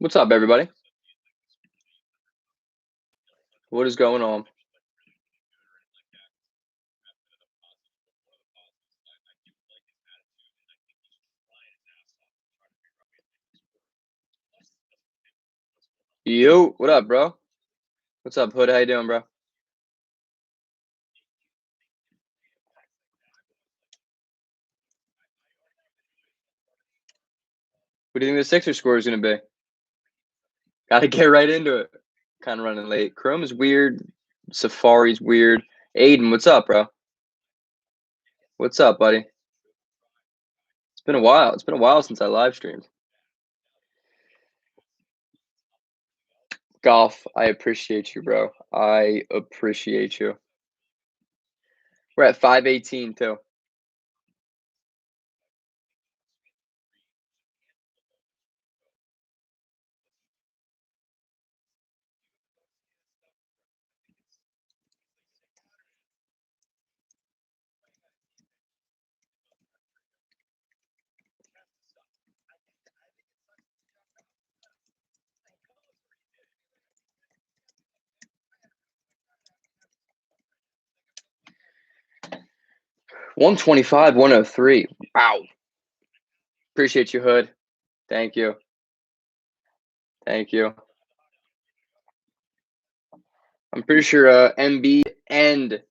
What's up, everybody? What is going on? Yo, what up, bro? What's up, Hood? How you doing, bro? What do you think the Sixers score is going to be? Got to get right into it. Kind of running late. Chrome is weird. Safari's weird. Aiden, what's up, bro? What's up, buddy? It's been a while. It's been a while since I live streamed. Golf, I appreciate you, bro. I appreciate you. We're at 518, too. One 125, 103. Wow. Appreciate you, Hood. Thank you. Thank you. I'm pretty sure Embiid and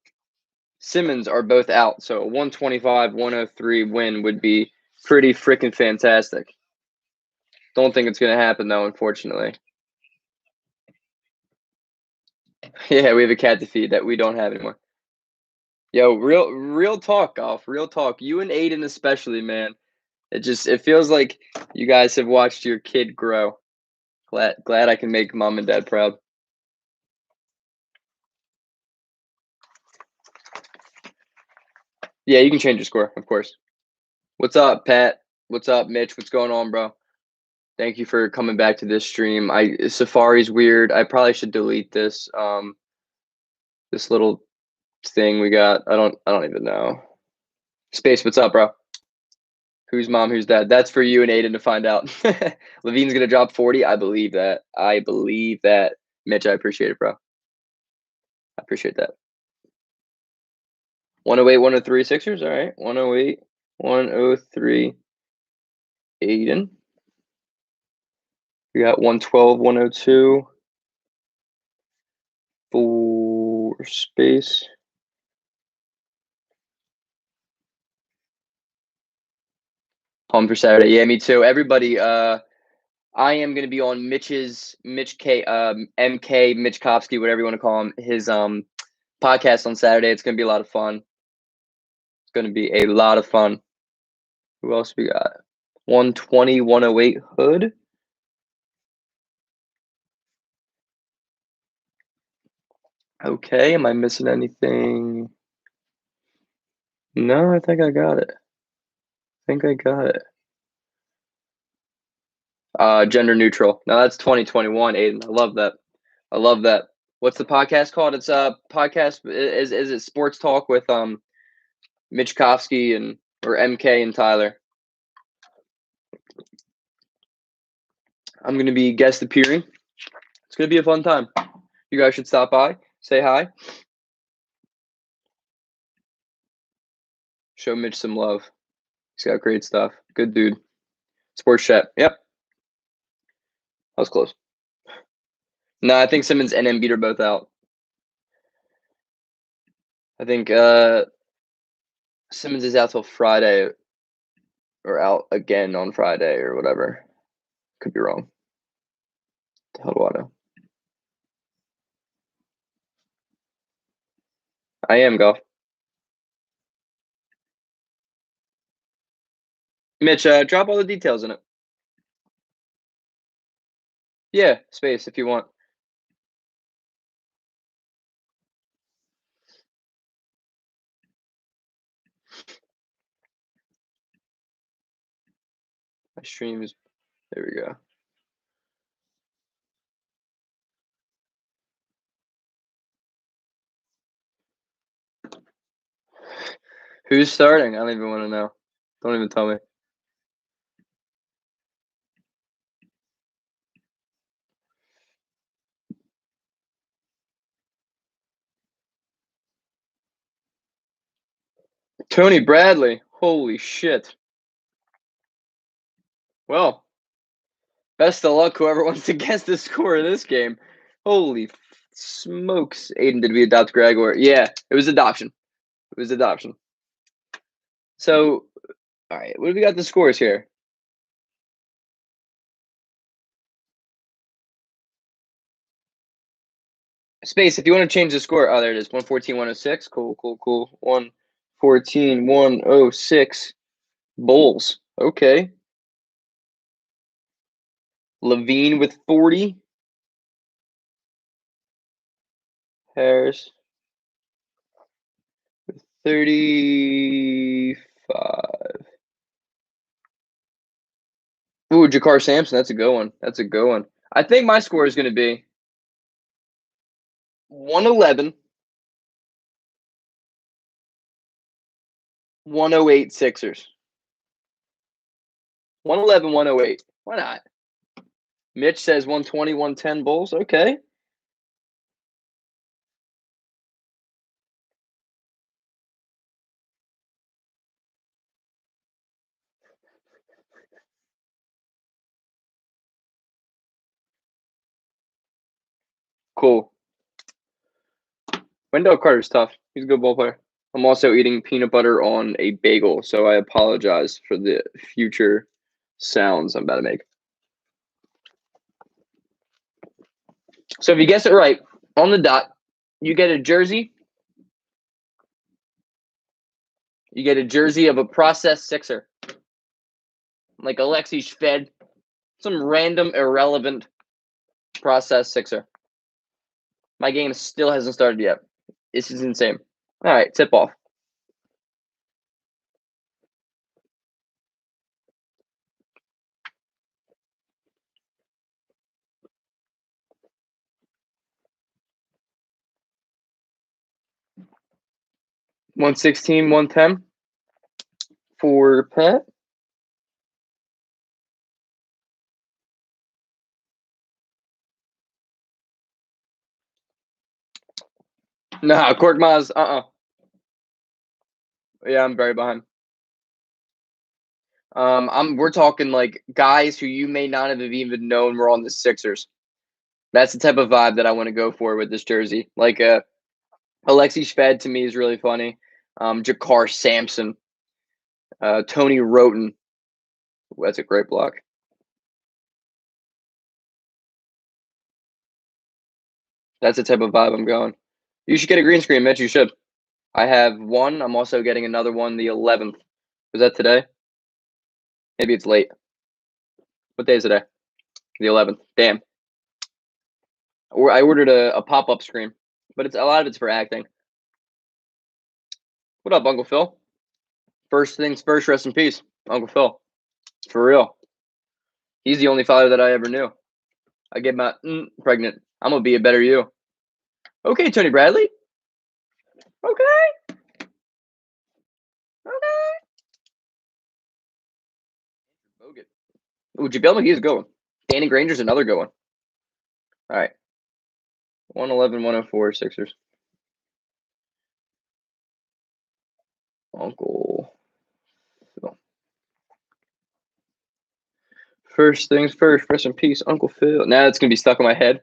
Simmons are both out, so a 125, 103 win would be pretty freaking fantastic. Don't think it's going to happen, though, unfortunately. Yeah, we have a cat to feed that we don't have anymore. Yo, real talk, Golf. Real talk. You and Aiden especially, man. It feels like you guys have watched your kid grow. Glad I can make mom and dad proud. Yeah, you can change your score, of course. What's up, Pat? What's up, Mitch? What's going on, bro? Thank you for coming back to this stream. Safari's weird. I probably should delete this this little thing we got. I don't even know. Space, what's up, bro? Who's mom, who's dad? That's for you and Aiden to find out. Levine's gonna drop 40. I believe that. I believe that. Mitch, I appreciate it, bro. I appreciate that. 108, 103 Sixers. All right. 108, 103 Aiden. We got 112, 102 for Space. Pumped for Saturday. Yeah, me too. Everybody, I am gonna be on Mitch K, MK, Mitch Kopsky, whatever you want to call him, his podcast on Saturday. It's gonna be a lot of fun. It's gonna be a lot of fun. Who else we got? 120, 108 Hood. Okay, am I missing anything? No, I think I got it. Gender neutral. Now that's 2021, Aiden. I love that. What's the podcast called? It's a podcast. Is it Sports Talk with Mitch Kofsky or MK and Tyler? I'm gonna be guest appearing. It's gonna be a fun time. You guys should stop by, say hi, show Mitch some love. He's got great stuff. Good dude. Sports chat. Yep. That was close. No, I think Simmons and Embiid are both out. I think Simmons is out till Friday, or out again on Friday or whatever. Could be wrong. The hell do I know? I am, Golf. Mitch, drop all the details in it. Yeah, Space if you want. My stream is, there we go. Who's starting? I don't even want to know. Don't even tell me. Tony Bradley. Holy shit. Well, best of luck, whoever wants to guess the score of this game. Holy smokes. Aiden, did we adopt Gregor? Yeah, it was adoption. It was adoption. So, all right, what do we got the scores here? Space, if you want to change the score. Oh, there it is. 114, 106. Cool, cool, cool. 114, 106. Bulls. Okay. Levine with 40. Harris with 35. Ooh, Jakar Sampson. That's a good one. That's a good one. I think my score is going to be 111, 108 Sixers. 111, 108. Why not? Mitch says 120, 110 Bulls. Okay. Cool. Wendell Carter's tough. He's a good ball player. I'm also eating peanut butter on a bagel, so I apologize for the future sounds I'm about to make. So if you guess it right, on the dot, you get a jersey. You get a jersey of a processed Sixer. Like Alexei Shved. Some random, irrelevant processed Sixer. My game still hasn't started yet. This is insane. All right, tip off. $116, $110 for Pat. Nah, Cork Maz, Yeah, I'm very behind. We're talking like guys who you may not have even known were on the Sixers. That's the type of vibe that I want to go for with this jersey. Like Alexei Shved to me is really funny. Jakar Sampson, Tony Roten. Ooh, that's a great block. That's the type of vibe I'm going. You should get a green screen, Mitch. You should. I have one. I'm also getting another one the 11th. Was that today? Maybe it's late. What day is today? The 11th. Damn. I ordered a pop-up screen, but a lot of it's for acting. What up, Uncle Phil? First things first, rest in peace, Uncle Phil. For real. He's the only father that I ever knew. I get my pregnant. I'm going to be a better you. Okay, Tony Bradley. Okay. Bogut. Ooh, JaVale McGee's a good one. Danny Granger's another good one. All right. 111, 104, Sixers. Uncle Phil. First things first, rest in peace, Uncle Phil. Now it's going to be stuck in my head.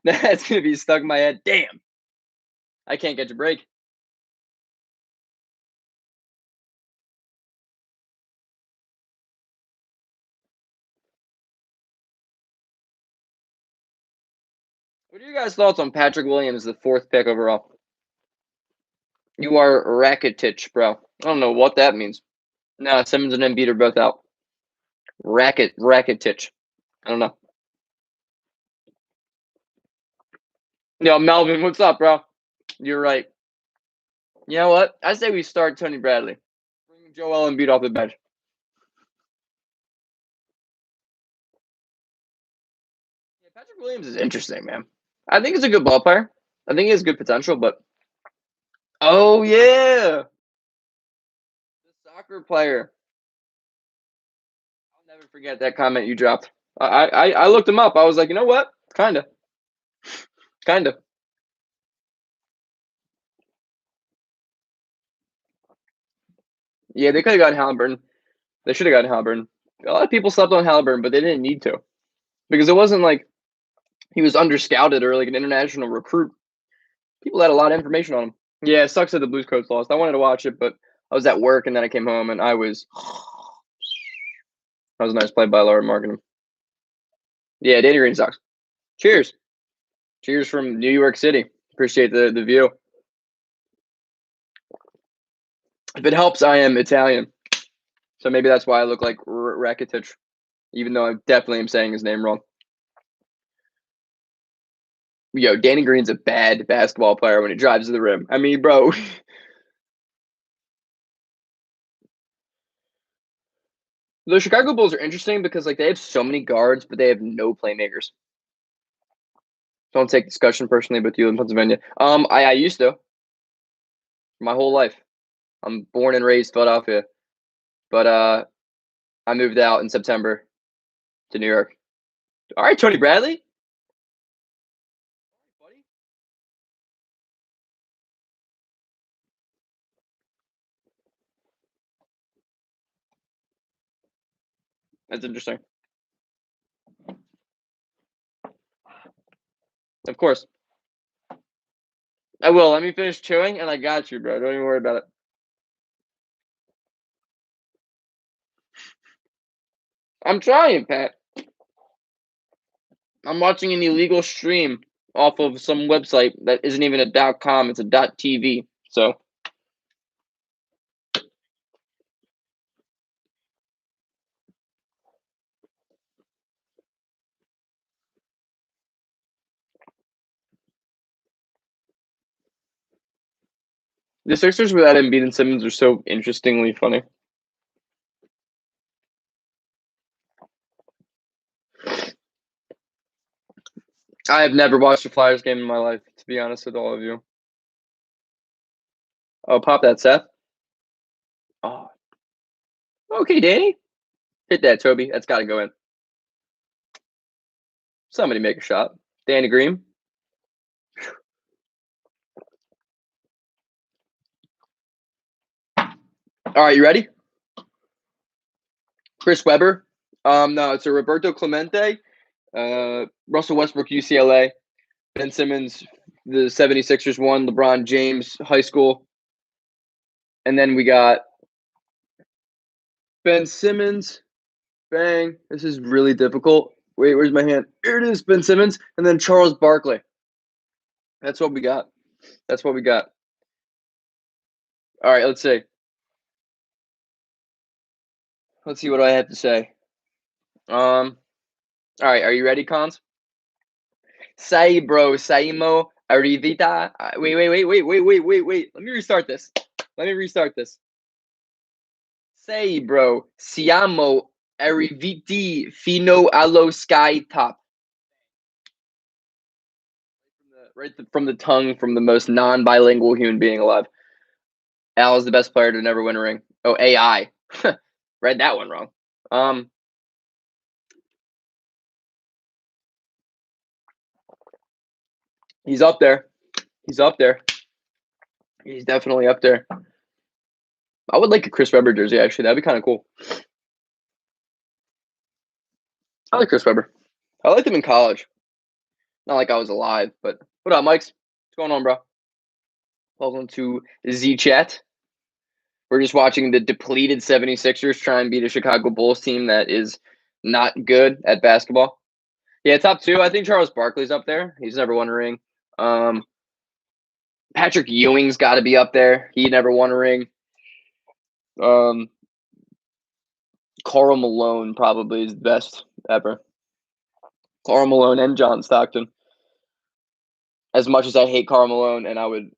That's going to be stuck in my head. Damn. I can't catch a break. What are you guys' thoughts on Patrick Williams, the 4th pick overall? You are Rakitic, bro. I don't know what that means. No, Simmons and Embiid are both out. Rakitic. I don't know. Yo, Melvin, what's up, bro? You're right. You know what? I say we start Tony Bradley. Bring Joel Embiid off the bench. Yeah, Patrick Williams is interesting, man. I think he's a good ball player. I think he has good potential, but oh yeah, the soccer player. I'll never forget that comment you dropped. I looked him up. I was like, you know what? Kinda. Yeah, they could have gotten Halliburton. They should have gotten Halliburton. A lot of people slept on Halliburton, but they didn't need to because it wasn't like he was underscouted or like an international recruit. People had a lot of information on him. Yeah, it sucks that the Blues coach lost. I wanted to watch it, but I was at work and then I came home and I was. That was a nice play by Laura Markin. Yeah, Danny Green sucks. Cheers. Cheers from New York City. Appreciate the view. If it helps, I am Italian. So maybe that's why I look like Rakitic, even though I definitely am saying his name wrong. Yo, Danny Green's a bad basketball player when he drives to the rim. I mean, bro. The Chicago Bulls are interesting because like they have so many guards, but they have no playmakers. Don't take discussion personally with you in Pennsylvania. I used to my whole life. I'm born and raised Philadelphia, but I moved out in September to New York. All right, Tony Bradley. Buddy. That's interesting. Of course. I will. Let me finish chewing and I got you, bro. Don't even worry about it. I'm trying, Pat. I'm watching an illegal stream off of some website that isn't even a .com, it's a .tv. So the Sixers without Embiid and Simmons are so interestingly funny. I have never watched a Flyers game in my life, to be honest with all of you. Oh, pop that, Seth. Oh, okay, Danny. Hit that, Toby. That's got to go in. Somebody make a shot. Danny Green. All right, you ready? Chris Webber. No, it's a Roberto Clemente. Russell Westbrook, UCLA. Ben Simmons, the 76ers won. LeBron James, high school. And then we got Ben Simmons. Bang. This is really difficult. Wait, where's my hand? Here it is, Ben Simmons. And then Charles Barkley. That's what we got. That's what we got. All right, let's see. Let's see what I have to say. All right, are you ready, Cons? Say, bro, Saimo Arrivita. Wait. Let me restart this. Say, bro, siamo arriviti fino allo sky top. Right from the tongue from the most non-bilingual human being alive. Al is the best player to never win a ring. Oh, AI. Read that one wrong. He's up there. He's up there. He's definitely up there. I would like a Chris Webber jersey, actually. That'd be kind of cool. I like Chris Webber. I liked him in college. Not like I was alive, but what up, Mikes? What's going on, bro? Welcome to Z Chat. We're just watching the depleted 76ers try and beat a Chicago Bulls team that is not good at basketball. Yeah, top two. I think Charles Barkley's up there. He's never won a ring. Patrick Ewing's got to be up there. He never won a ring. Karl Malone probably is the best ever. Karl Malone and John Stockton. As much as I hate Karl Malone, and I would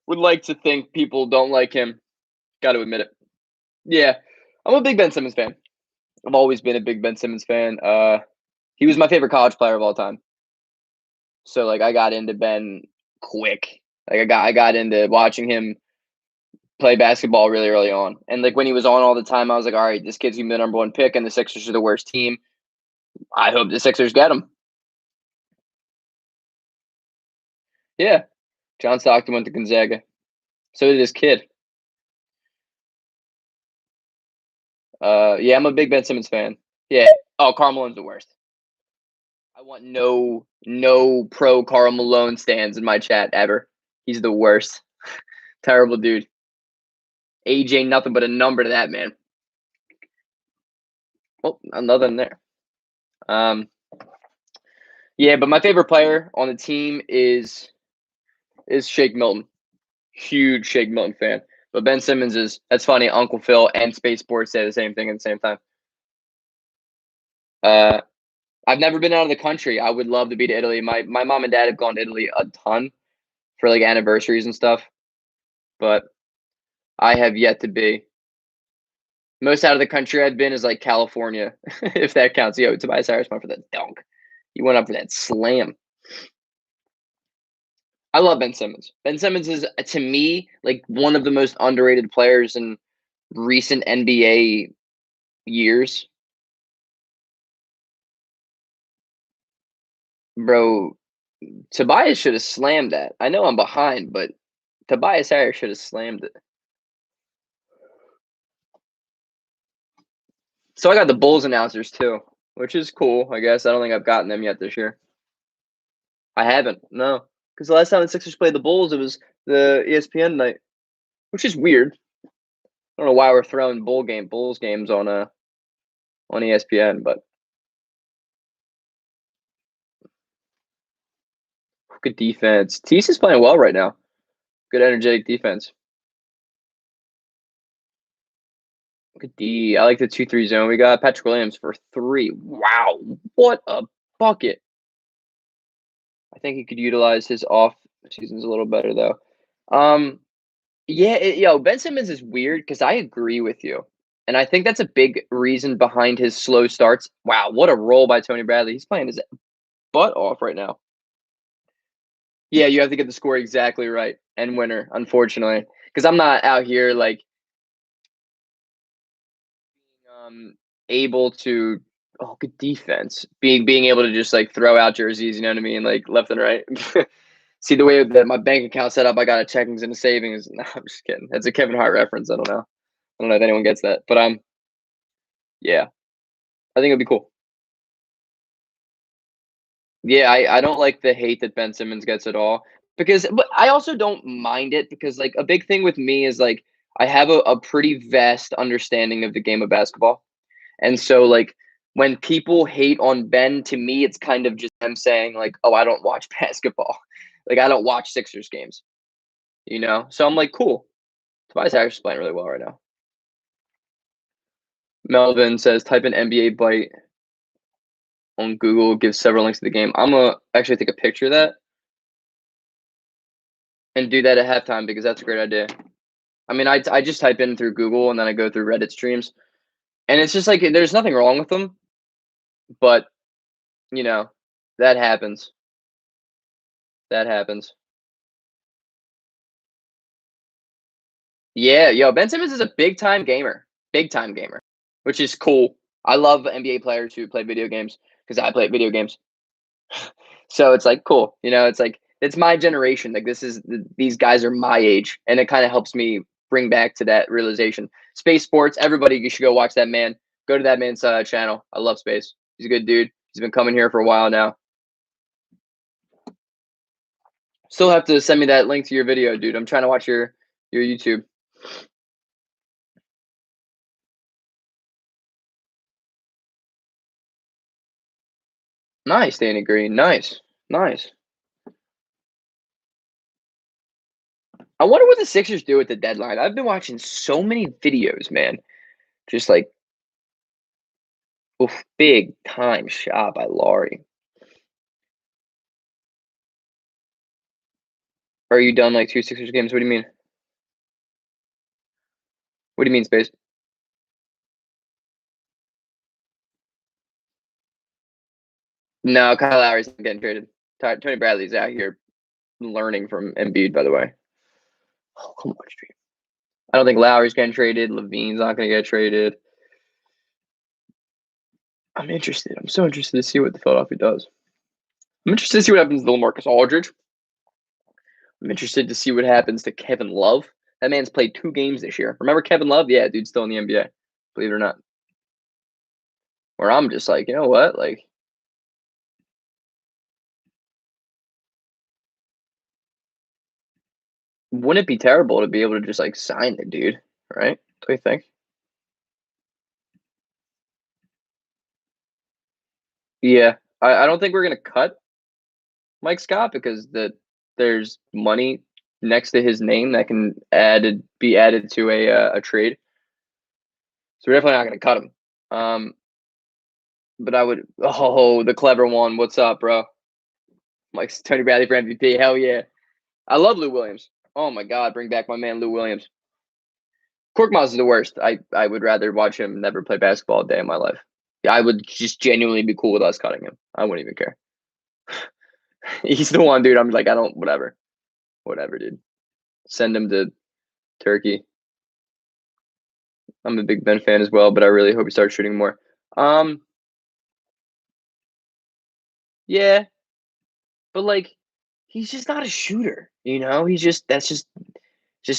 like to think people don't like him, got to admit it. Yeah, I'm a big Ben Simmons fan. I've always been a big Ben Simmons fan. He was my favorite college player of all time. So like I got into Ben quick. Like I got into watching him play basketball really early on. And like when he was on all the time, I was like, all right, this kid's gonna be the number one pick, and the Sixers are the worst team. I hope the Sixers get him. Yeah, John Stockton went to Gonzaga. So did his kid. Yeah, I'm a big Ben Simmons fan. Yeah. Oh, Karl Malone's the worst. I want no pro Karl Malone stands in my chat ever. He's the worst. Terrible dude. AJ, nothing but a number to that man. Well, another in there. Yeah, but my favorite player on the team is Shake Milton. Huge Shake Milton fan. But Ben Simmons is, that's funny, Uncle Phil and Space Sports say the same thing at the same time. I've never been out of the country. I would love to be to Italy. My mom and dad have gone to Italy a ton for like anniversaries and stuff, but I have yet to be. Most out of the country I've been is like California, if that counts. Yo, Tobias Harris went for that dunk. He went up for that slam. I love Ben Simmons. Ben Simmons is, to me, like one of the most underrated players in recent NBA years. Bro, Tobias should have slammed that. I know I'm behind, but Tobias Harris should have slammed it. So I got the Bulls announcers too, which is cool, I guess. I don't think I've gotten them yet this year. I haven't, no. Because the last time the Sixers played the Bulls, it was the ESPN night, which is weird. I don't know why we're throwing Bulls games on ESPN, but good defense. Tease is playing well right now. Good energetic defense. Good D. I like the 2-3 zone. We got Patrick Williams for 3. Wow, what a bucket. I think he could utilize his off seasons a little better though. Yeah, Ben Simmons is weird because I agree with you. And I think that's a big reason behind his slow starts. Wow, what a roll by Tony Bradley. He's playing his butt off right now. Yeah, you have to get the score exactly right and winner, unfortunately. Because I'm not out here like able to good defense. Being able to just like throw out jerseys, you know what I mean? Like left and right. See the way that my bank account set up, I got a checkings and a savings. No, I'm just kidding. That's a Kevin Hart reference. I don't know. I don't know if anyone gets that. But yeah. I think it'd be cool. Yeah, I don't like the hate that Ben Simmons gets at all. But I also don't mind it because like a big thing with me is like I have a pretty vast understanding of the game of basketball. And so like when people hate on Ben, to me it's kind of just them saying like, oh, I don't watch basketball. Like I don't watch Sixers games. You know? So I'm like, cool. Tobias Harris is playing really well right now. Melvin says type in NBA bite on Google, gives several links to the game. I'm gonna actually take a picture of that and do that at halftime because that's a great idea. I mean, I just type in through Google and then I go through Reddit streams, and it's just like there's nothing wrong with them, but you know, that happens. That happens. Yeah, yo, Ben Simmons is a big time gamer, which is cool. I love NBA players who play video games because I play video games. So it's like cool, you know. It's like it's my generation. Like these guys are my age, and it kind of helps me bring back to that realization. Space Sports, everybody, you should go watch that man. Go to that man's channel. I love Space. He's a good dude. He's been coming here for a while now. Still have to send me that link to your video, dude. I'm trying to watch your YouTube. Nice, Danny Green. Nice. I wonder what the Sixers do at the deadline. I've been watching so many videos, man. Just like, oof, big time shot by Laurie. Are you done like 2 Sixers games? What do you mean? What do you mean, Space? No, Kyle Lowry's not getting traded. Tony Bradley's out here learning from Embiid, by the way. Oh, come on, stream. I don't think Lowry's getting traded. Levine's not going to get traded. I'm interested. I'm so interested to see what the Philadelphia does. I'm interested to see what happens to LaMarcus Aldridge. I'm interested to see what happens to Kevin Love. That man's played 2 games this year. Remember Kevin Love? Yeah, dude's still in the NBA. Believe it or not. where I'm just like, you know what? Like, wouldn't it be terrible to be able to just like sign the dude, right? What do you think? Yeah, I don't think we're gonna cut Mike Scott because there's money next to his name that can be added to a trade. So we're definitely not gonna cut him. But I would. Oh, the clever one. What's up, bro? Mike's Tony Bradley for MVP. Hell yeah. I love Lou Williams. Oh my God, bring back my man Lou Williams. Korkmaz is the worst. I would rather watch him never play basketball a day in my life. I would just genuinely be cool with us cutting him. I wouldn't even care. He's the one dude. I'm like, I don't. Whatever, dude. Send him to Turkey. I'm a big Ben fan as well, but I really hope he starts shooting more. Um, yeah, but like, he's just not a shooter. You know, he's just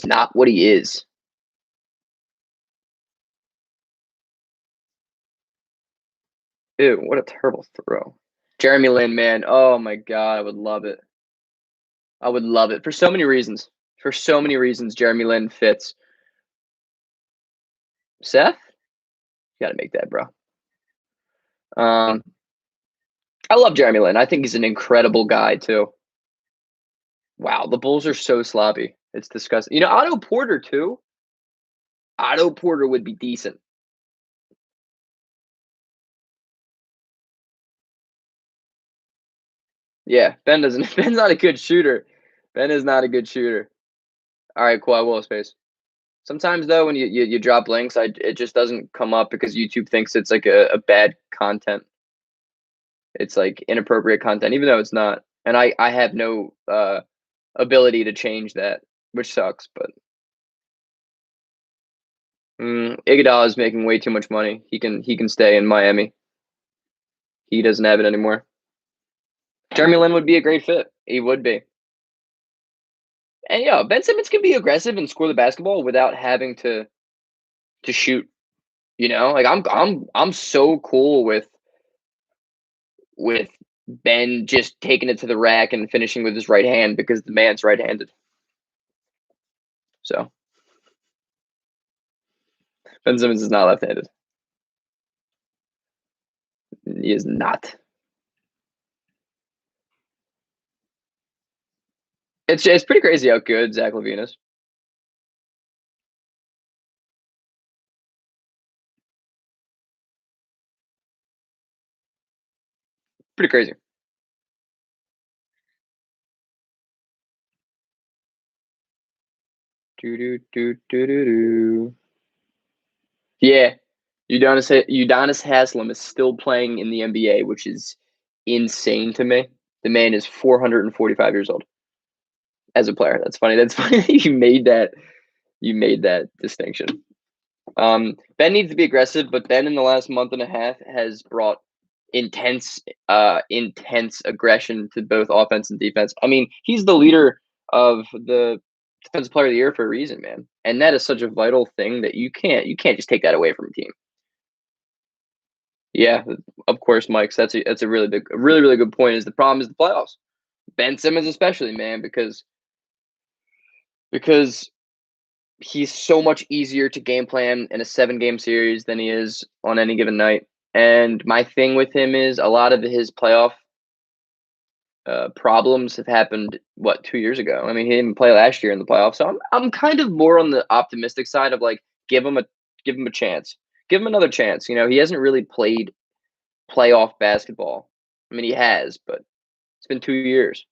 not what he is. Ew, what a terrible throw. Jeremy Lin, man. Oh my God, I would love it. I would love it for so many reasons. For so many reasons, Jeremy Lin fits. Seth, you got to make that, bro. Um, I love Jeremy Lin. I think he's an incredible guy too. Wow, the Bulls are so sloppy. It's disgusting. You know, Otto Porter too. Otto Porter would be decent. Yeah, Ben doesn't. Ben's not a good shooter. Ben is not a good shooter. All right, cool. I will space. Sometimes though, when you drop links, it just doesn't come up because YouTube thinks it's like a bad content. It's like inappropriate content, even though it's not. And I have no ability to change that, which sucks. But Iguodala is making way too much money. He can stay in Miami. He doesn't have it anymore. Jeremy Lin would be a great fit. He would be. And yeah, Ben Simmons can be aggressive and score the basketball without having to shoot. You know, like I'm so cool with Ben just taking it to the rack and finishing with his right hand because the man's right-handed. So Ben Simmons is not left-handed. He is not. It's pretty crazy how good Zach LaVine is. Pretty crazy. Do do do do do do. Yeah, Udonis Haslem is still playing in the NBA, which is insane to me. The man is 445 years old as a player. That's funny. That's funny that you made that. You made that distinction. Ben needs to be aggressive, but Ben in the last month and a half has brought intense aggression to both offense and defense. I mean, he's the leader of the defensive player of the year for a reason, man. And that is such a vital thing that you can't just take that away from a team. Yeah, of course, Mike. So that's a really good point. Is the problem is the playoffs. Ben Simmons especially, man, because he's so much easier to game plan in a 7-game series than he is on any given night. And my thing with him is a lot of his playoff problems have happened 2 years ago. I mean, he didn't play last year in the playoffs, so I'm kind of more on the optimistic side of like give him a chance, give him another chance. You know, he hasn't really played playoff basketball. I mean, he has, but it's been 2 years.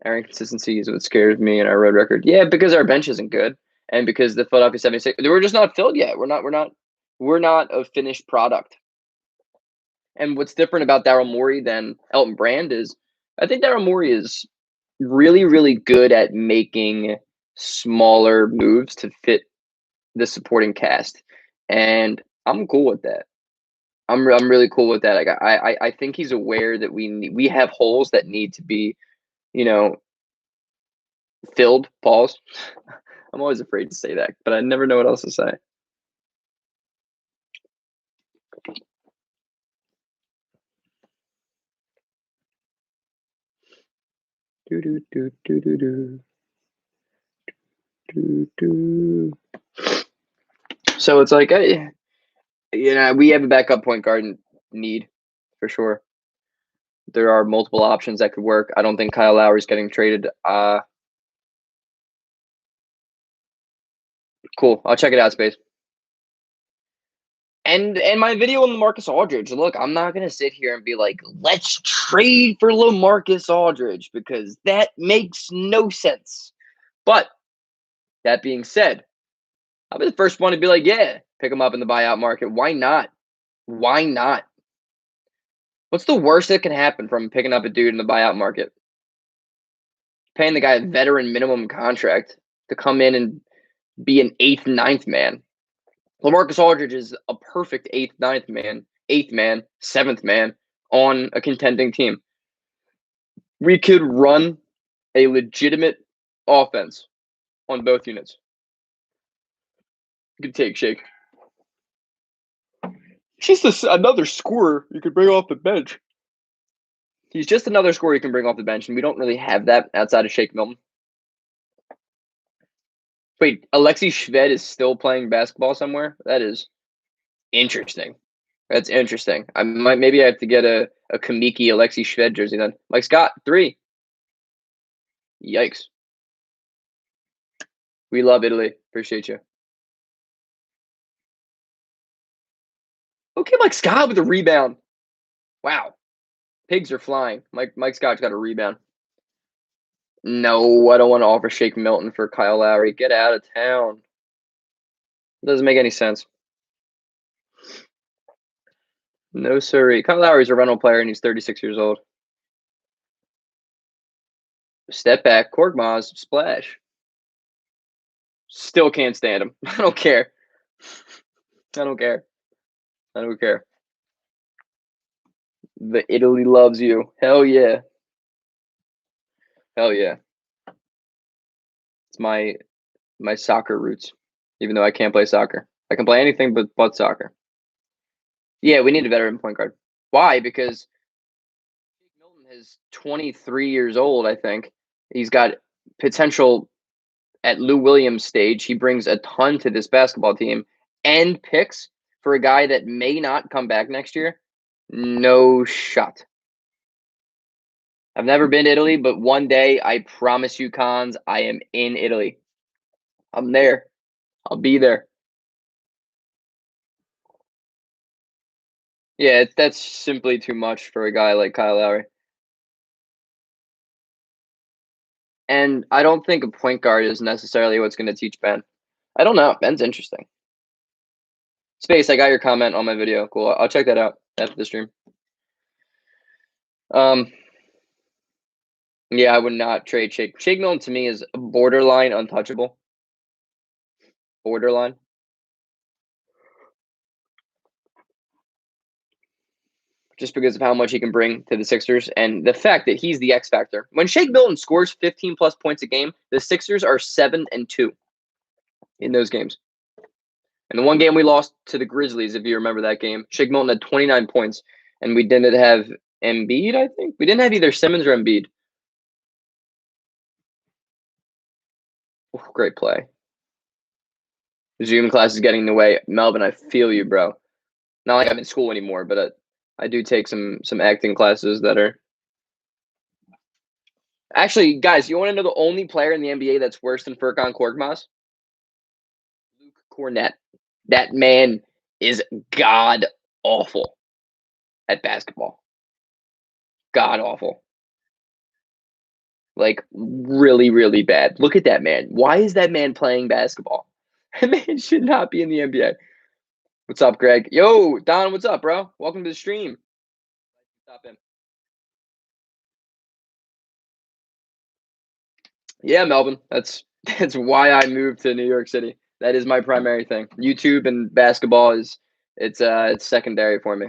Our inconsistency is what scares me in our road record. Yeah, because our bench isn't good, and because the Philadelphia 76 we're just not filled yet. We're not a finished product. And what's different about Daryl Morey than Elton Brand is I think Daryl Morey is really, really good at making smaller moves to fit the supporting cast. And I'm cool with that. I'm really cool with that. Like I think he's aware that we have holes that need to be, you know, filled. Pause. I'm always afraid to say that, but I never know what else to say. Do do do do do do. Do, do. So it's like, we have a backup point guard need for sure. There are multiple options that could work. I don't think Kyle Lowry's getting traded. Cool. I'll check it out, Space. And my video on LaMarcus Aldridge. Look, I'm not gonna sit here and be like, let's trade for LaMarcus Aldridge because that makes no sense. But that being said, I'll be the first one to be like, yeah, pick him up in the buyout market. Why not? Why not? What's the worst that can happen from picking up a dude in the buyout market? Paying the guy a veteran minimum contract to come in and be an 8th, 9th man. LaMarcus Aldridge is a perfect 8th, 9th man, 8th man, 7th man on a contending team. We could run a legitimate offense on both units. Good take, Shake. He's just another scorer you could bring off the bench. He's just another scorer you can bring off the bench, and we don't really have that outside of Shake Milton. Wait, Alexei Shved is still playing basketball somewhere? That is interesting. That's interesting. Maybe I have to get a Kamiki Alexei Shved jersey then. Mike Scott, 3. Yikes. We love Italy. Appreciate you. Okay, Mike Scott with a rebound. Wow. Pigs are flying. Mike Scott's got a rebound. No, I don't want to offer Shake Milton for Kyle Lowry. Get out of town. It doesn't make any sense. No, sirree. Kyle Lowry's a rental player, and he's 36 years old. Step back, Korkmaz, splash. Still can't stand him. I don't care. I don't care. I don't care. The Italy loves you. Hell yeah. Hell yeah. It's my soccer roots, even though I can't play soccer. I can play anything but soccer. Yeah, we need a veteran point guard. Why? Because Milton is 23 years old, I think. He's got potential at Lou Williams' stage. He brings a ton to this basketball team and picks for a guy that may not come back next year. No shot. I've never been to Italy, but one day, I promise you, Cons, I am in Italy. I'm there. I'll be there. Yeah, that's simply too much for a guy like Kyle Lowry. And I don't think a point guard is necessarily what's going to teach Ben. I don't know. Ben's interesting. Space, I got your comment on my video. Cool. I'll check that out after the stream. Yeah, I would not trade Shake. Shake Milton to me is borderline untouchable. Borderline. Just because of how much he can bring to the Sixers and the fact that he's the X factor. When Shake Milton scores 15 plus points a game, the Sixers are 7-2 in those games. And the one game we lost to the Grizzlies, if you remember that game, Shake Milton had 29 points, and we didn't have Embiid, I think. We didn't have either Simmons or Embiid. Oh, great play. Zoom class is getting in the way. Melvin, I feel you, bro. Not like I'm in school anymore, but I do take some acting classes that are. Actually, guys, you want to know the only player in the NBA that's worse than Furkan Korkmaz? Luke Cornett. That man is god awful at basketball. God awful. Like, really, really bad. Look at that man. Why is that man playing basketball? That man should not be in the NBA. What's up, Greg? Yo, Don, what's up, bro? Welcome to the stream. Stop in. Yeah, Melvin. That's why I moved to New York City. That is my primary thing. YouTube and basketball it's secondary for me.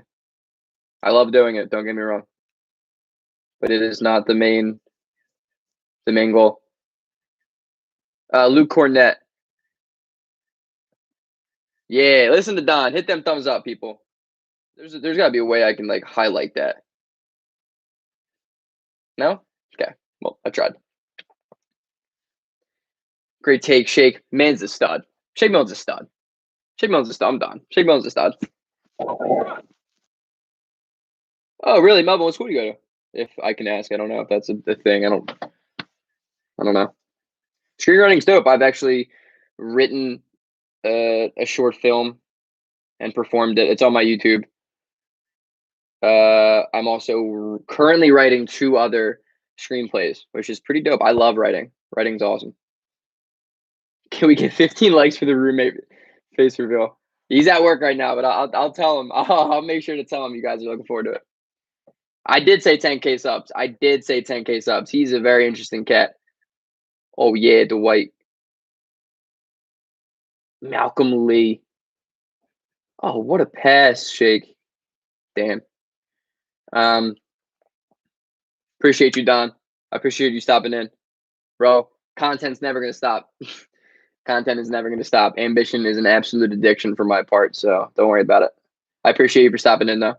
I love doing it, don't get me wrong. But it is not the main goal. Luke Cornett. Yeah, listen to Don. Hit them thumbs up, people. There's got to be a way I can like highlight that. No? Okay. Well, I tried. Great take, Shake. Man's a stud. Shake Milton's a stud. Shake Milton's a stud. I'm done. Shake Milton's a stud. Oh, really? Melvin, what school do you go to? If I can ask, I don't know if that's a thing. I don't know. Screenwriting's dope. I've actually written a short film and performed it. It's on my YouTube. I'm also currently writing 2 other screenplays, which is pretty dope. I love writing. Writing's awesome. Can we get 15 likes for the roommate face reveal? He's at work right now, but I'll tell him. I'll make sure to tell him you guys are looking forward to it. I did say 10K subs. I did say 10K subs. He's a very interesting cat. Oh yeah, Dwight. Malcolm Lee. Oh, what a pass, Shake. Damn. Appreciate you, Don. I appreciate you stopping in. Bro, content's never gonna stop. Content is never gonna stop. Ambition is an absolute addiction for my part, so don't worry about it. I appreciate you for stopping in though.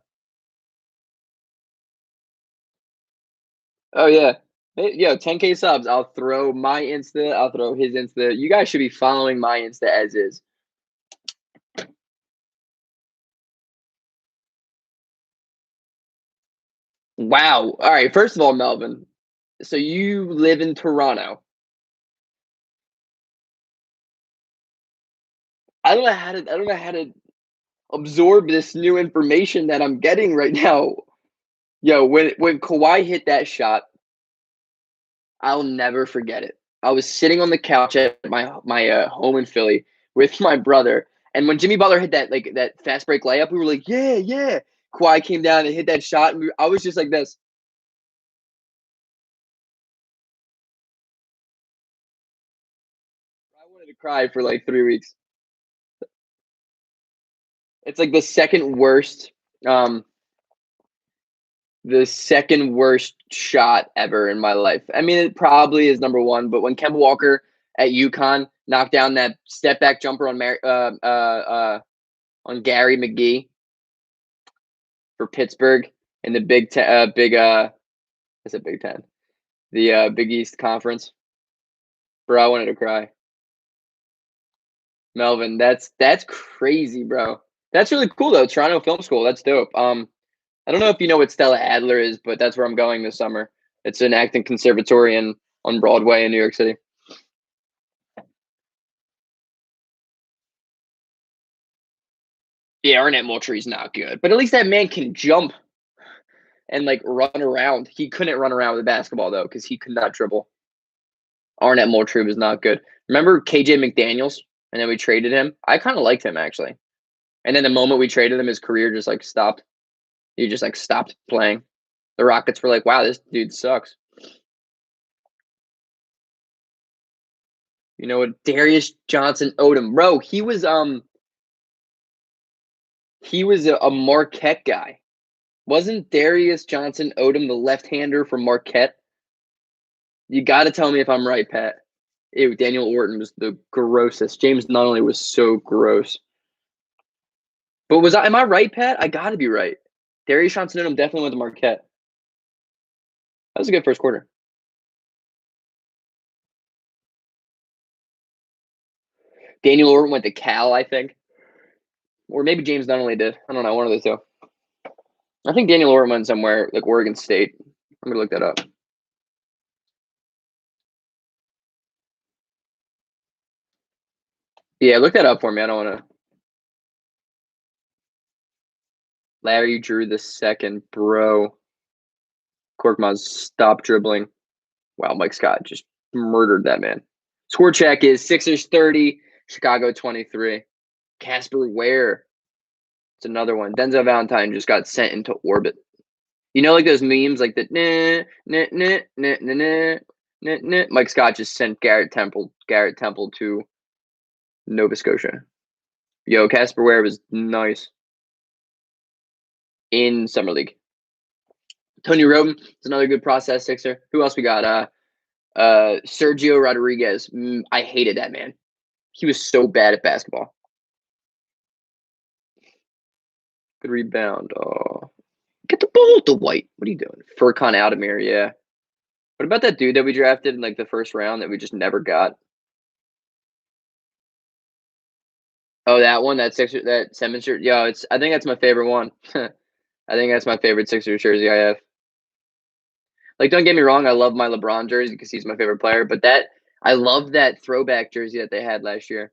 Oh yeah. Hey, yo, 10K subs. I'll throw my Insta. I'll throw his Insta. You guys should be following my Insta as is. Wow. All right. First of all, Melvin. So you live in Toronto. I don't know how to absorb this new information that I'm getting right now. Yo, when Kawhi hit that shot, I'll never forget it. I was sitting on the couch at my home in Philly with my brother, and when Jimmy Butler hit that fast break layup, we were like, yeah, yeah. Kawhi came down and hit that shot, and I was just like this. I wanted to cry for like 3 weeks. It's like um, the second worst shot ever in my life. I mean, it probably is number one, but when Kemba Walker at UConn knocked down that step back jumper on Gary McGee for Pittsburgh in the Big Ten, the Big East Conference, bro, I wanted to cry. Melvin, that's crazy, bro. That's really cool though. Toronto Film School, that's dope. I don't know if you know what Stella Adler is, but that's where I'm going this summer. It's an acting conservatory on Broadway in New York City. Yeah, Arnett Moultrie's not good, but at least that man can jump and like run around. He couldn't run around with a basketball though because he could not dribble. Arnett Moultrie was not good. Remember KJ McDaniels? And then we traded him. I kind of liked him actually. And then the moment we traded him, his career just like stopped. He just like stopped playing. The Rockets were like, "Wow, this dude sucks." You know what? Darius Johnson Odom, bro. He was a Marquette guy. Wasn't Darius Johnson Odom the left-hander from Marquette? You got to tell me if I'm right, Pat. Ew, Daniel Orton was the grossest. James Nunnally was so gross. But am I right, Pat? I got to be right. Darius Johnson Odom definitely went to Marquette. That was a good first quarter. Daniel Orton went to Cal, I think. Or maybe James Nunnally did. I don't know. One of those two. I think Daniel Orton went somewhere like Oregon State. I'm going to look that up. Yeah, look that up for me. I don't want to. Larry Drew the second, bro. Korkmaz, stop dribbling. Wow, Mike Scott just murdered that man. Score check is Sixers 30, Chicago 23. Casper Ware. It's another one. Denzel Valentine just got sent into orbit. You know, like those memes, like the nah, nah, nah, nah, nah, nah, nah, nah. Mike Scott just sent Garrett Temple to Nova Scotia. Yo, Casper Ware was nice in summer league. Tony Roden is another good process Sixer. Who else we got? Sergio Rodriguez. I hated that man. He was so bad at basketball. Good rebound. Oh, get the ball, Dwight. What are you doing? Furkan Aldemir, yeah. What about that dude that we drafted in, like, the first round that we just never got? Oh, that one? That Simmons shirt? Yo, I think that's my favorite one. I think that's my favorite Sixers jersey I have. Like, don't get me wrong, I love my LeBron jersey because he's my favorite player, but I love that throwback jersey that they had last year.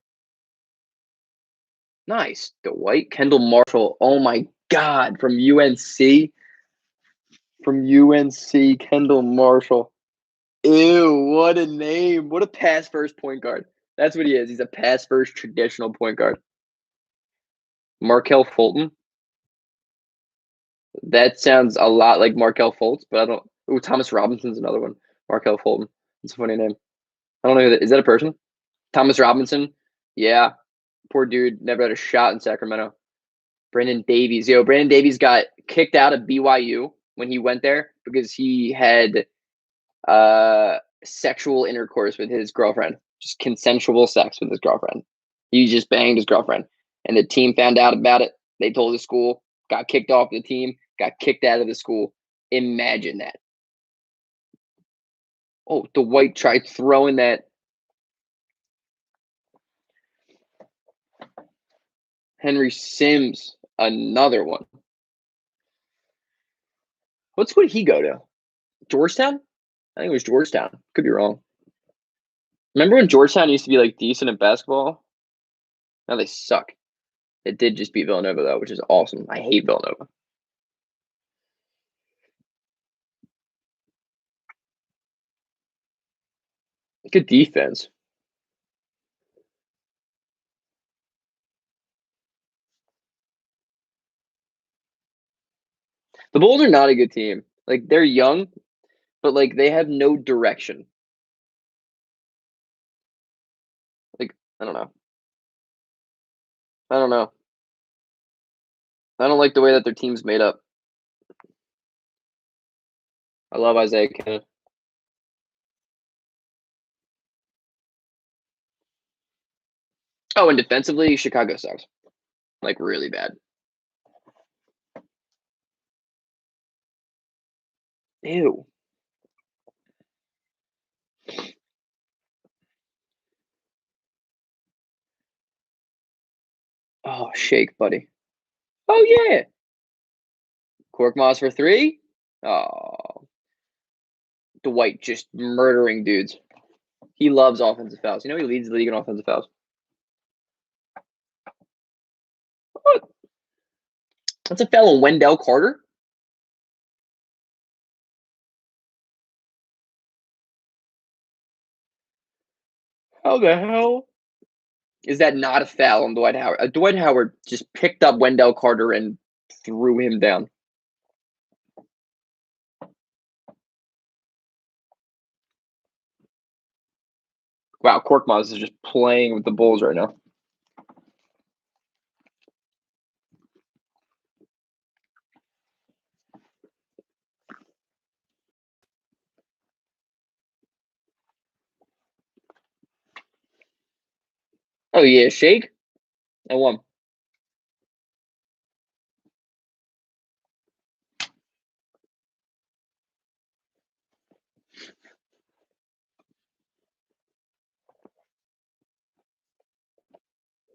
Nice. The white Kendall Marshall. Oh my god, from UNC. From UNC, Kendall Marshall. Ew, what a name. What a pass first point guard. That's what he is. He's a pass first traditional point guard. Markel Fulton. That sounds a lot like Markel Fultz, but I don't. Ooh, Thomas Robinson's another one. Markel Fulton. It's a funny name. I don't know. Is that a person? Thomas Robinson. Yeah. Poor dude. Never had a shot in Sacramento. Brandon Davies. Yo, Brandon Davies got kicked out of BYU when he went there because he had sexual intercourse with his girlfriend. Just consensual sex with his girlfriend. He just banged his girlfriend. And the team found out about it. They told the school, got kicked off the team, got kicked out of the school. Imagine that. Oh, Dwight tried throwing that. Henry Sims, another one. What school did he go to? Georgetown? I think it was Georgetown. Could be wrong. Remember when Georgetown used to be like decent at basketball? Now they suck. It did just beat Villanova though, which is awesome. I hate Villanova. Good defense. The Bulls are not a good team. Like they're young, but like they have no direction. Like I don't know. I don't know. I don't like the way that their team's made up. I love Isaiah Cannon. Oh, and defensively, Chicago sucks. Like really bad. Ew. Oh, shake, buddy. Oh yeah. Korkmaz for three. Oh, Dwight just murdering dudes. He loves offensive fouls. You know he leads the league in offensive fouls. What? That's a foul on Wendell Carter. How the hell is that not a foul on Dwight Howard? Dwight Howard just picked up Wendell Carter and threw him down. Wow, Korkmaz is just playing with the Bulls right now. Oh yeah, shake. I won.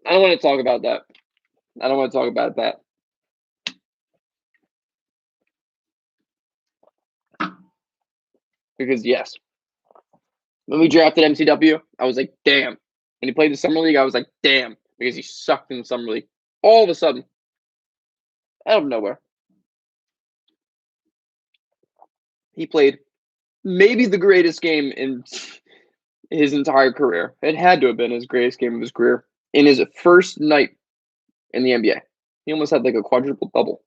I don't want to talk about that. I don't want to talk about that. Because yes, when we drafted MCW, I was like, damn. When he played the summer league, I was like, damn, because he sucked in the summer league. All of a sudden, out of nowhere, he played maybe the greatest game in his entire career. It had to have been his greatest game of his career in his first night in the NBA. He almost had like a quadruple double.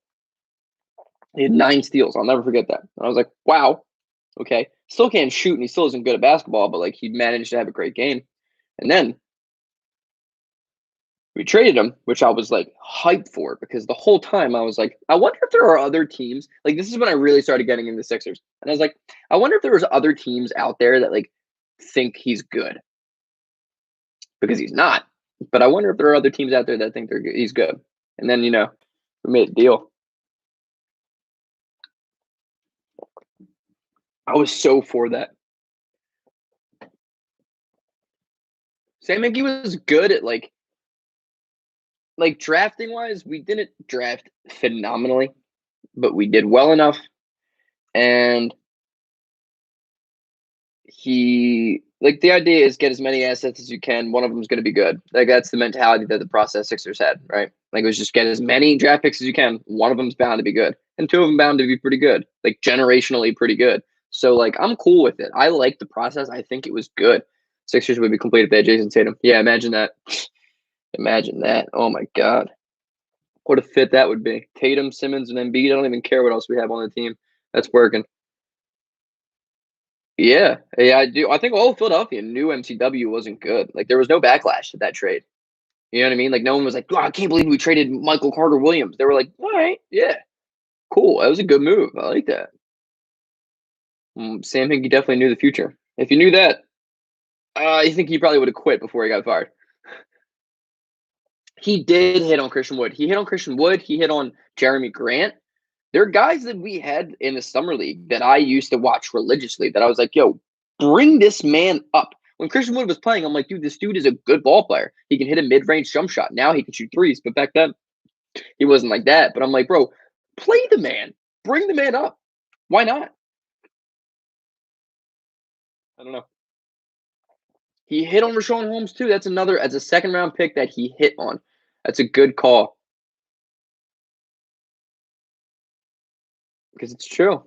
He had 9 steals. I'll never forget that. I was like, wow, okay. Still can't shoot and he still isn't good at basketball, but like he managed to have a great game. And then we traded him, which I was like hyped for because the whole time I was like, I wonder if there are other teams. Like this is when I really started getting into Sixers. And I was like, I wonder if there was other teams out there that like think he's good. Because he's not. But I wonder if there are other teams out there that think he's good. And then, we made a deal. I was so for that. Sam Hinkie was good at like drafting wise. We didn't draft phenomenally, but we did well enough, and he like the idea is get as many assets as you can. One of them is going to be good. Like that's the mentality that the process Sixers had, right? Like it was just get as many draft picks as you can. One of them's bound to be good, and two of them bound to be pretty good, like generationally pretty good. So like I'm cool with it. I like the process. I think it was good. Sixers would be complete if they had Jason Tatum. Yeah, imagine that. Imagine that. Oh my god, what a fit that would be. Tatum, Simmons, and Embiid. I don't even care what else we have on the team. That's working. Yeah, yeah, I do. I think all of Philadelphia knew MCW wasn't good. Like there was no backlash to that trade. You know what I mean? Like no one was like, "Oh, I can't believe we traded Michael Carter Williams." They were like, "All right, yeah, cool. That was a good move. I like that." Sam Hinkie definitely knew the future. If you knew that, I think he probably would have quit before he got fired. He did hit on Christian Wood. He hit on Christian Wood. He hit on Jeremy Grant. There are guys that we had in the summer league that I used to watch religiously that I was like, yo, bring this man up. When Christian Wood was playing, I'm like, dude, this dude is a good ball player. He can hit a mid-range jump shot. Now he can shoot threes. But back then, he wasn't like that. But I'm like, bro, play the man. Bring the man up. Why not? I don't know. He hit on Rashawn Holmes too. That's another as a second round pick that he hit on. That's a good call. Because it's true.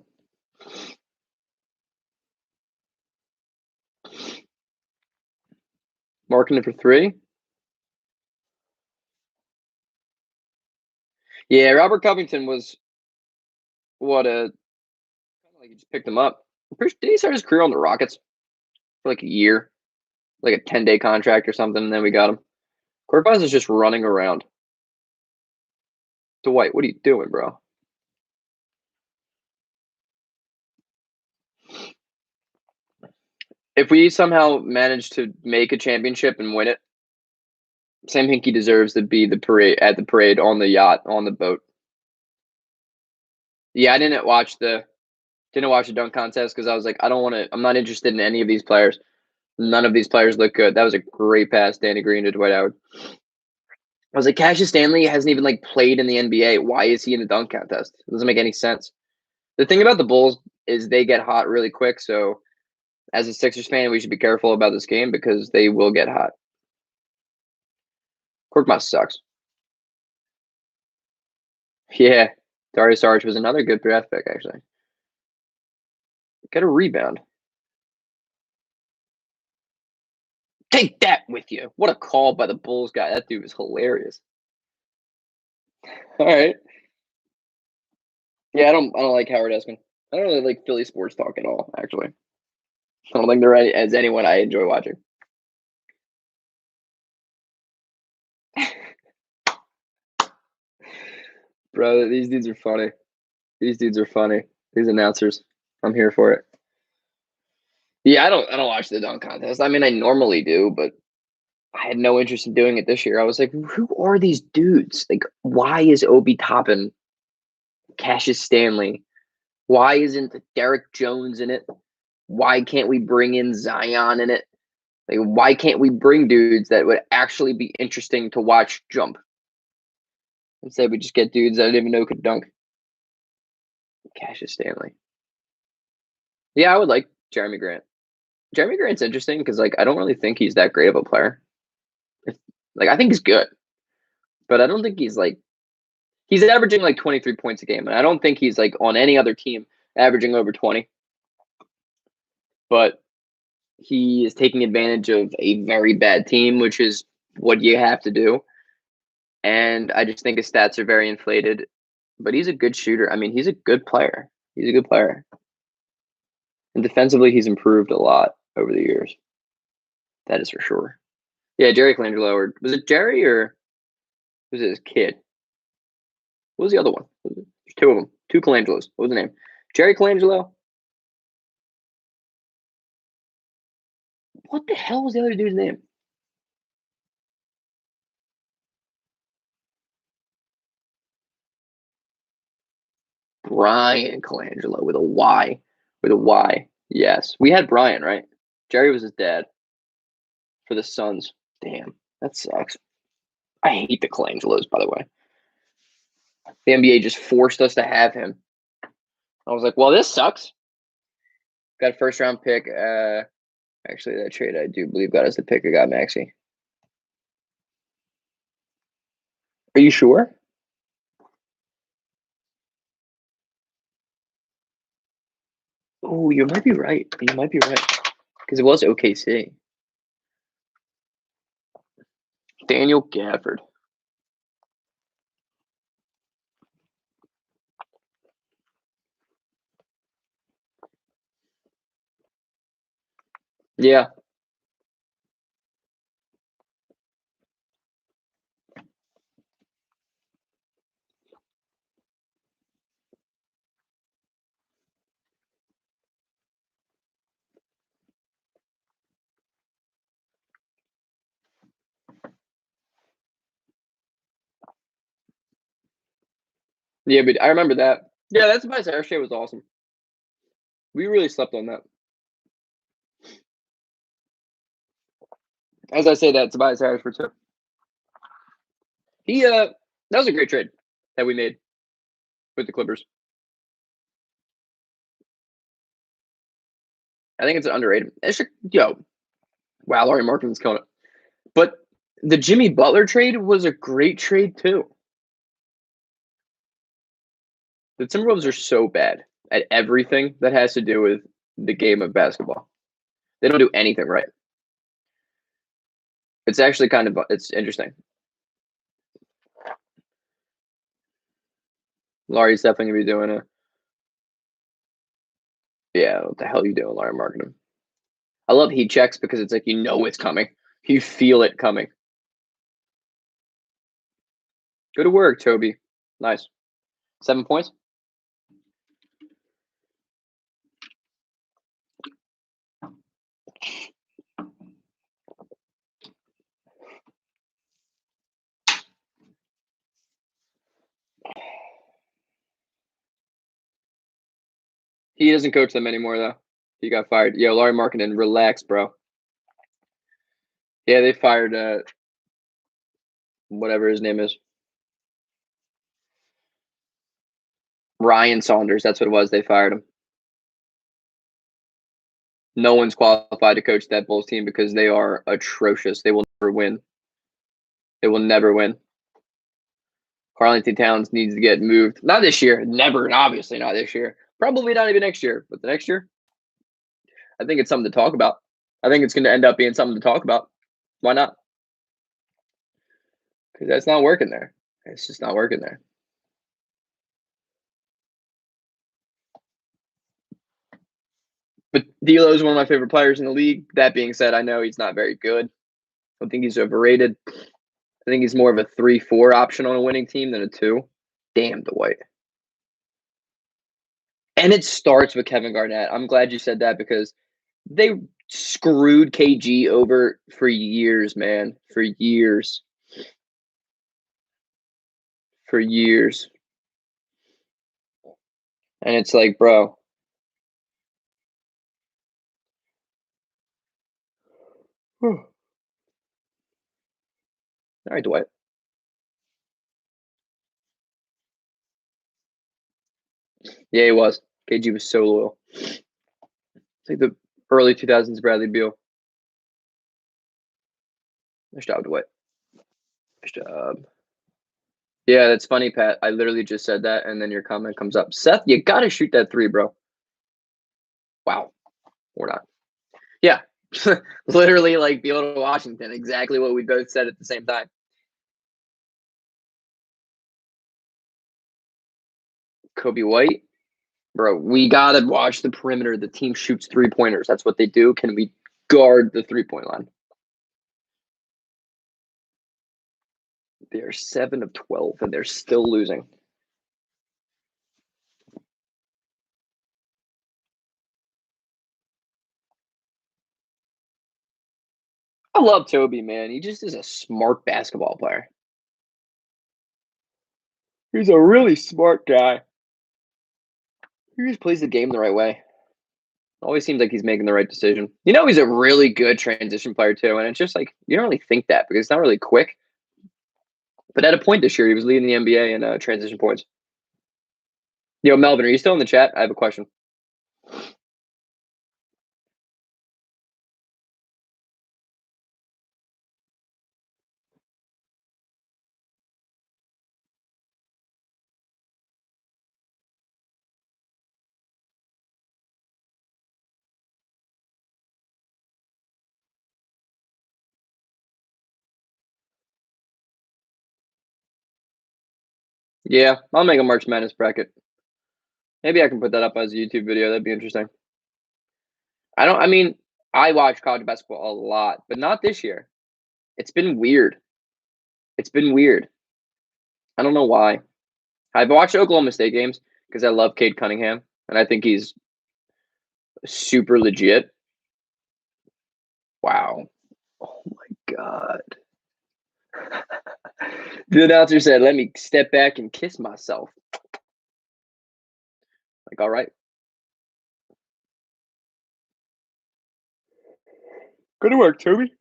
Marking it for three. Yeah, Robert Covington was what a like he just picked him up. Did he start his career on the Rockets for like a year, like a 10-day contract or something, and then we got him. Korkmaz is just running around. Dwight, what are you doing, bro? If we somehow manage to make a championship and win it, Sam Hinkie deserves to be the parade on the yacht on the boat. Yeah, I didn't watch the dunk contest because I was like, I don't want to. I'm not interested in any of these players. None of these players look good. That was a great pass, Danny Green to Dwight Howard. I was like, Cassius Stanley hasn't even like played in the NBA. Why is he in the dunk contest? It doesn't make any sense. The thing about the Bulls is they get hot really quick. So as a Sixers fan, we should be careful about this game because they will get hot. Korkmaz sucks. Yeah, Darius Arch was another good draft pick actually. Get a rebound. Take that with you. What a call by the Bulls guy. That dude was hilarious. All right. Yeah, I don't like Howard Eskin. I don't really like Philly sports talk at all, actually. I don't think they're as anyone I enjoy watching. Bro, these dudes are funny. These dudes are funny. These announcers. I'm here for it. Yeah, I don't watch the dunk contest. I mean, I normally do, but I had no interest in doing it this year. I was like, who are these dudes? Like, why is Obi Toppin, Cassius Stanley? Why isn't Derek Jones in it? Why can't we bring in Zion in it? Like, why can't we bring dudes that would actually be interesting to watch jump? Instead, we just get dudes that I didn't even know could dunk. Cassius Stanley. Yeah, I would like Jeremy Grant. Jeremy Grant's interesting because, like, I don't really think he's that great of a player. Like, I think he's good, but I don't think he's averaging like 23 points a game, and I don't think he's like on any other team averaging over 20. But he is taking advantage of a very bad team, which is what you have to do. And I just think his stats are very inflated. But he's a good shooter. I mean, he's a good player. He's a good player. And defensively, he's improved a lot over the years. That is for sure. Yeah, Jerry Colangelo. Or was it Jerry or was it his kid? What was the other one? There's two of them. Two Colangelos. What was the name? Jerry Colangelo. What the hell was the other dude's name? Brian Colangelo with a Y. With a Y. Yes. We had Brian, right? Jerry was his dad for the Suns. Damn, that sucks. I hate the Colangelos, by the way. The NBA just forced us to have him. I was like, well, this sucks. Got a first-round pick. Actually, that trade I do believe got us the pick. I got Maxey. Are you sure? Oh, you might be right. You might be right. Because it was OKC. Daniel Gafford. Yeah. Yeah, but I remember that. Yeah, that's Tobias Harris trade was awesome. We really slept on that. As I say that, Tobias Harris for two. That was a great trade that we made with the Clippers. I think it's underrated. Wow, Laurie Markkinen's killing it. But the Jimmy Butler trade was a great trade too. The Timberwolves are so bad at everything that has to do with the game of basketball. They don't do anything right. It's actually it's interesting. Laurie's definitely gonna be doing it. Yeah, what the hell are you doing, Laurie Markkinen? I love heat checks because it's like it's coming. You feel it coming. Good work, Toby. Nice. 7 points. He doesn't coach them anymore though. He got fired. Yo, Laurie Markkinen, relax, bro. Yeah, they fired whatever his name is. Ryan Saunders, that's what it was. They fired him. No one's qualified to coach that Bulls team because they are atrocious. They will never win. They will never win. Karl-Anthony Towns needs to get moved. Not this year. Never. Obviously not this year. Probably not even next year. But the next year, I think it's something to talk about. I think it's going to end up being something to talk about. Why not? Because that's not working there. It's just not working there. But D'Lo is one of my favorite players in the league. That being said, I know he's not very good. I think he's overrated. I think he's more of a 3-4 option on a winning team than a 2. Damn, Dwight. And it starts with Kevin Garnett. I'm glad you said that because they screwed KG over for years, man. For years. For years. And it's like, bro. All right, Dwight. Yeah, he was. KG was so loyal. It's like the early 2000s Bradley Beal. Nice job, Dwight. Nice job. Yeah, that's funny, Pat. I literally just said that, and then your comment comes up. Seth, you got to shoot that 3, bro. Wow. Or not. Yeah. Literally like Beal to Washington. Exactly what we both said at the same time. Kobe White. Bro, we got to watch the perimeter. The team shoots 3-pointers. That's what they do. Can we guard the 3-point line? They're 7 of 12, and they're still losing. I love Toby, man. He just is a smart basketball player. He's a really smart guy. He just plays the game the right way. Always seems like he's making the right decision. You know, he's a really good transition player too, and it's just like you don't really think that because it's not really quick. But at a point this year, he was leading the NBA in transition points. Yo, Melvin, are you still in the chat? I have a question. Yeah, I'll make a March Madness bracket. Maybe I can put that up as a YouTube video. That'd be interesting. I mean, I watch college basketball a lot, but not this year. It's been weird. It's been weird. I don't know why. I've watched Oklahoma State games because I love Cade Cunningham, and I think he's super legit. Wow. Oh my God. The announcer said, let me step back and kiss myself. Like, all right. Good work, Toby.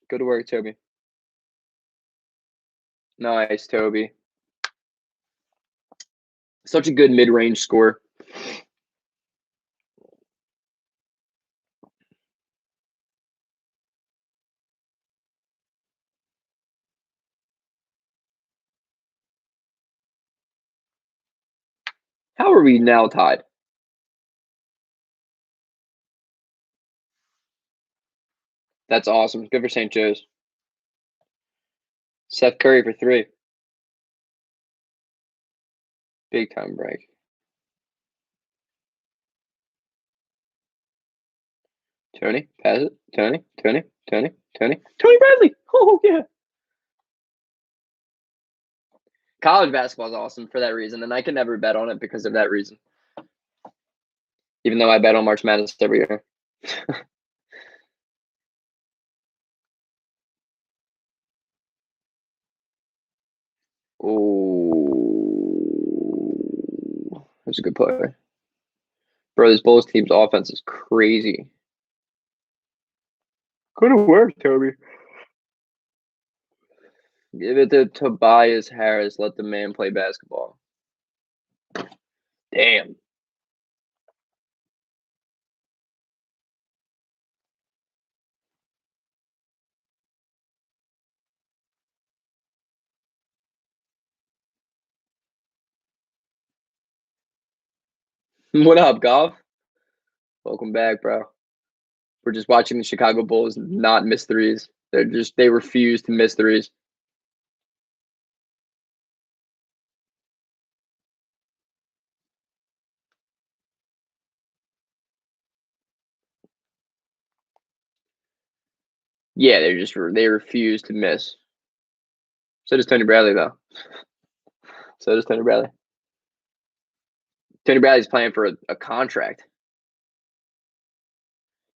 Good work, Toby. Nice, Toby. Such a good mid-range score. How are we now tied? That's awesome. Good for St. Joe's. Seth Curry for 3. Big time break. Tony, pass it. Tony. Tony Bradley. Oh, yeah. College basketball is awesome for that reason, and I can never bet on it because of that reason. Even though I bet on March Madness every year. Oh, that's a good player. Bro, this Bulls team's offense is crazy. Good work, Toby. Give it to Tobias Harris. Let the man play basketball. Damn. What up, Golf? Welcome back, bro. We're just watching the Chicago Bulls not miss threes. They refuse to miss threes. Yeah, they refuse to miss. So does Tony Bradley, though. So does Tony Bradley. Tony Bradley's playing for a contract.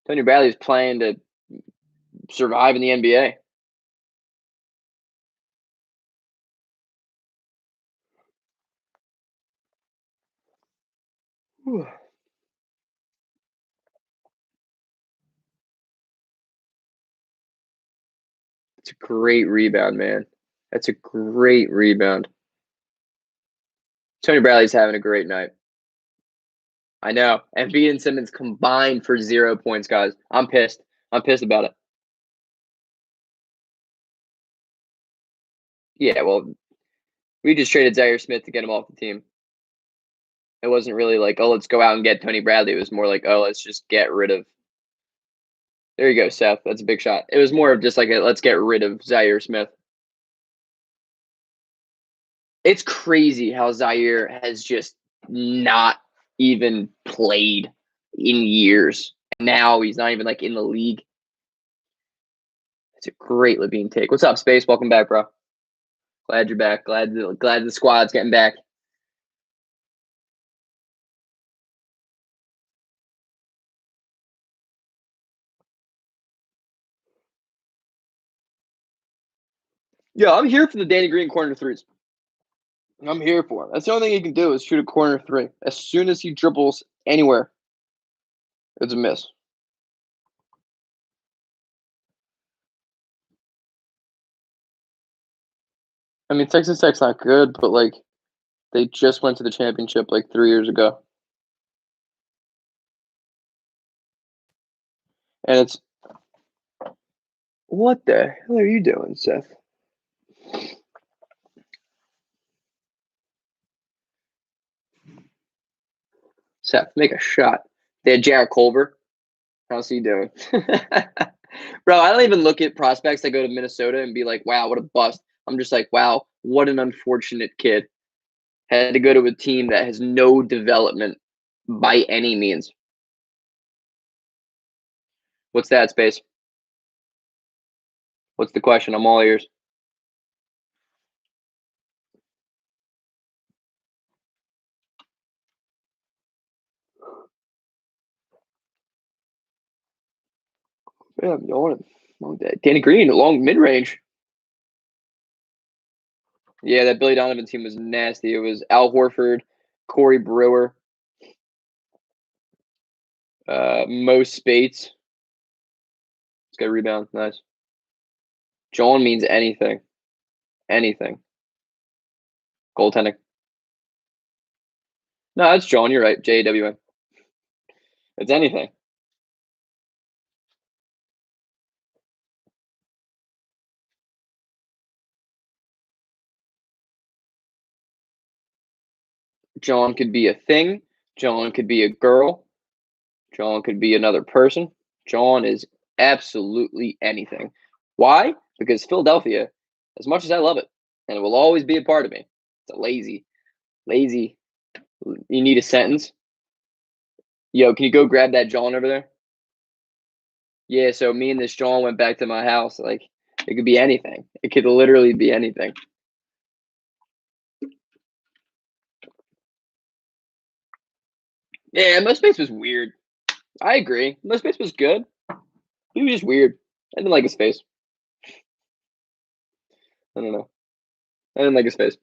Tony Bradley's playing to survive in the NBA. Whew. It's a great rebound, man. That's a great rebound. Tony Bradley's having a great night. I know. Embiid and Simmons combined for 0 points, guys. I'm pissed. I'm pissed about it. Yeah, well, we just traded Zaire Smith to get him off the team. It wasn't really like, oh, let's go out and get Tony Bradley. It was more like, oh, let's just get rid of. There you go, Seth. That's a big shot. It was more of just like, let's get rid of Zaire Smith. It's crazy how Zaire has just not even played in years. Now he's not even like in the league. It's a great Levine take. What's up, Space? Welcome back, bro. Glad you're back. Glad the squad's getting back. Yeah, I'm here for the Danny Green corner threes. I'm here for him. That's the only thing he can do is shoot a corner three. As soon as he dribbles anywhere, it's a miss. I mean, Texas Tech's not good, but like they just went to the championship like 3 years ago, and it's what the hell are you doing, Seth? Seth, make a shot. They had Jarrett Culver. How's he doing? Bro, I don't even look at prospects that go to Minnesota and be like, wow, what a bust. I'm just like, wow, what an unfortunate kid. Had to go to a team that has no development by any means. What's that, Space? What's the question? I'm all ears. Yeah, I'm yawning. Long day. Danny Green, long mid range. Yeah, that Billy Donovan team was nasty. It was Al Horford, Corey Brewer, Mo Spates. He's got a rebound. Nice. John means anything. Anything. Goaltending. No, that's John. You're right. JWN. It's anything. John could be a thing. John could be a girl. John could be another person. John is absolutely anything. Why? Because Philadelphia, as much as I love it, and it will always be a part of me, it's a lazy. You need a sentence. Yo, can you go grab that John over there? Yeah, so me and this John went back to my house. Like, it could be anything. It could literally be anything. Yeah, most space was weird. I agree. Most space was good. He was just weird. I didn't like his face. I don't know. I didn't like his face.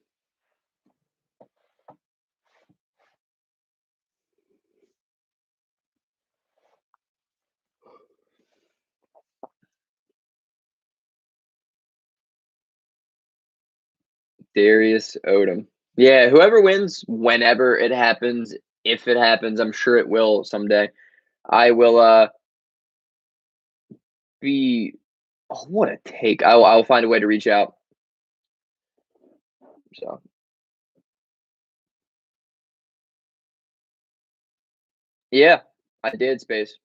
Darius Odom. Yeah, whoever wins, whenever it happens, if it happens, I'm sure it will someday. I will be oh, what a take. I'll find a way to reach out. So yeah, I did space.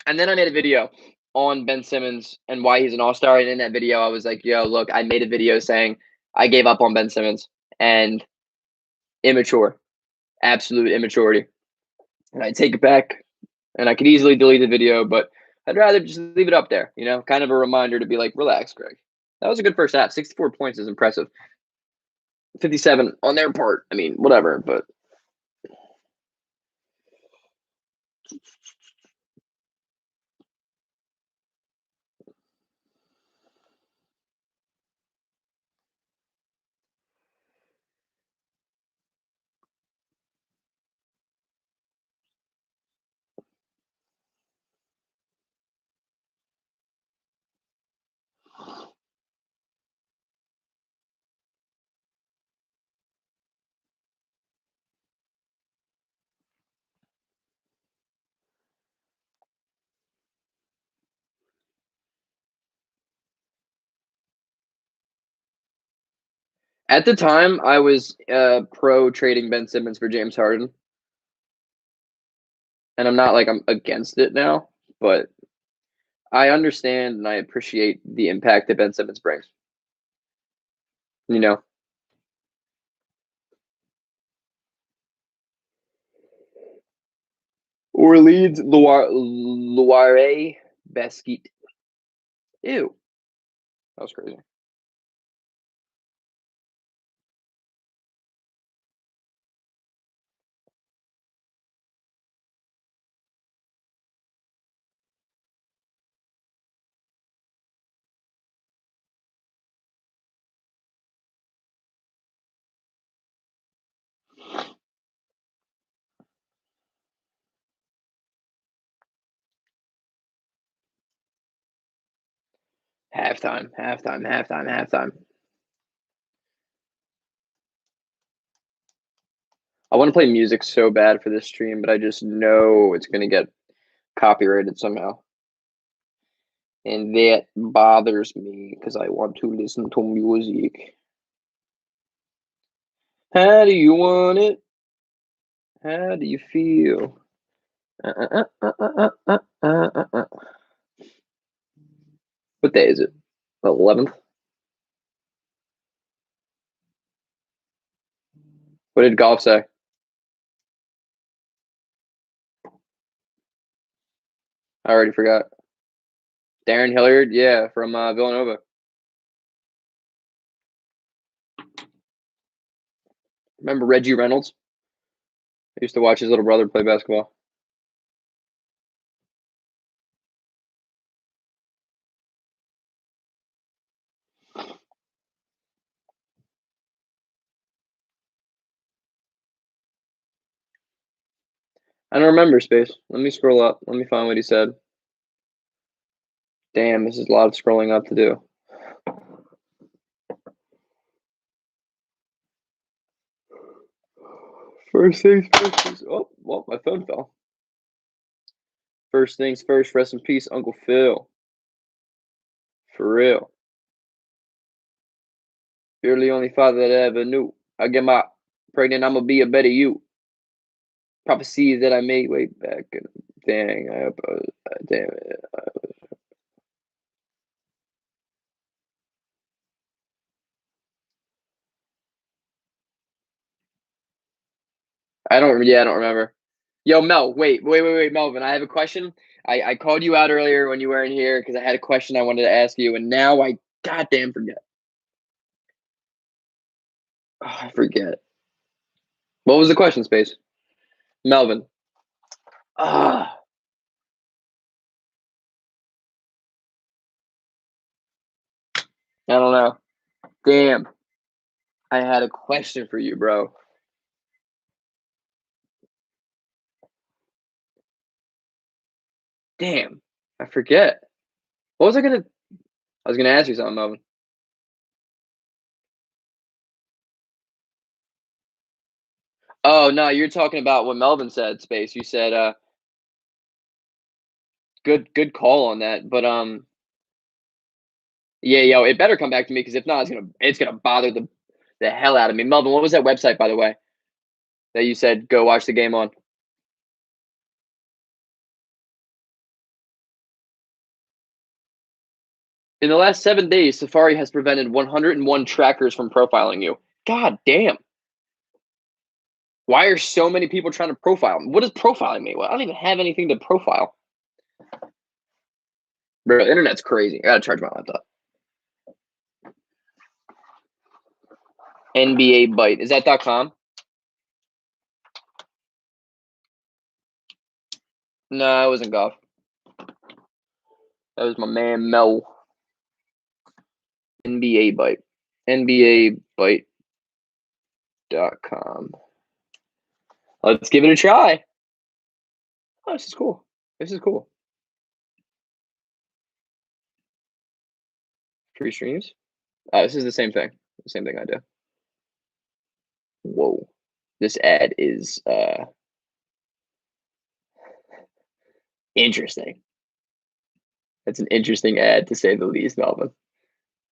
And then I made a video on Ben Simmons and why he's an all-star. And in that video, I was like, yo, look, I made a video saying I gave up on Ben Simmons and immature, absolute immaturity. And I take it back and I could easily delete the video, but I'd rather just leave it up there, kind of a reminder to be like, relax, Greg. That was a good first half. 64 points is impressive. 57 on their part. I mean, whatever, but at the time, I was pro trading Ben Simmons for James Harden. And I'm not like I'm against it now, but I understand and I appreciate the impact that Ben Simmons brings. You know, Orleans Loire Basket. Ew, that was crazy. Halftime. I want to play music so bad for this stream, but I just know it's going to get copyrighted somehow. And that bothers me because I want to listen to music. How do you want it? How do you feel? What day is it? The 11th? What did golf say? I already forgot. Darren Hilliard, yeah, from Villanova. Remember Reggie Reynolds? I used to watch his little brother play basketball. I don't remember, Space. Let me scroll up. Let me find what he said. Damn, this is a lot of scrolling up to do. First things first. Oh, well, my phone fell. First things first, rest in peace, Uncle Phil. For real. You're the only father that I ever knew. I get my pregnant, I'm going to be a better you. Prophecies that I made way back. Dang, damn it. I don't remember. Yo, Mel, wait, Melvin, I have a question. I called you out earlier when you weren't here because I had a question I wanted to ask you, and now I goddamn forget. Oh, I forget. What was the question, Space? Melvin. Ah. I don't know. Damn. I had a question for you, bro. Damn. I forget. What was I gonna ask you something, Melvin. Oh no, you're talking about what Melvin said, Space. You said good call on that. But yeah, yo, it better come back to me because if not, it's gonna bother the hell out of me. Melvin, what was that website, by the way, that you said go watch the game on? In the last 7 days, Safari has prevented 101 trackers from profiling you. God damn. Why are so many people trying to profile me? What does profiling mean? Well, I don't even have anything to profile. Bro, the internet's crazy. I gotta charge my laptop. NBA Byte. Is that .com? No, it wasn't golf. That was my man Mel. NBA Byte. NBAByte.com. Let's give it a try. Oh, this is cool. Free streams. Oh, this is the same thing. The same thing I do. Whoa. This ad is interesting. That's an interesting ad to say the least, Melvin.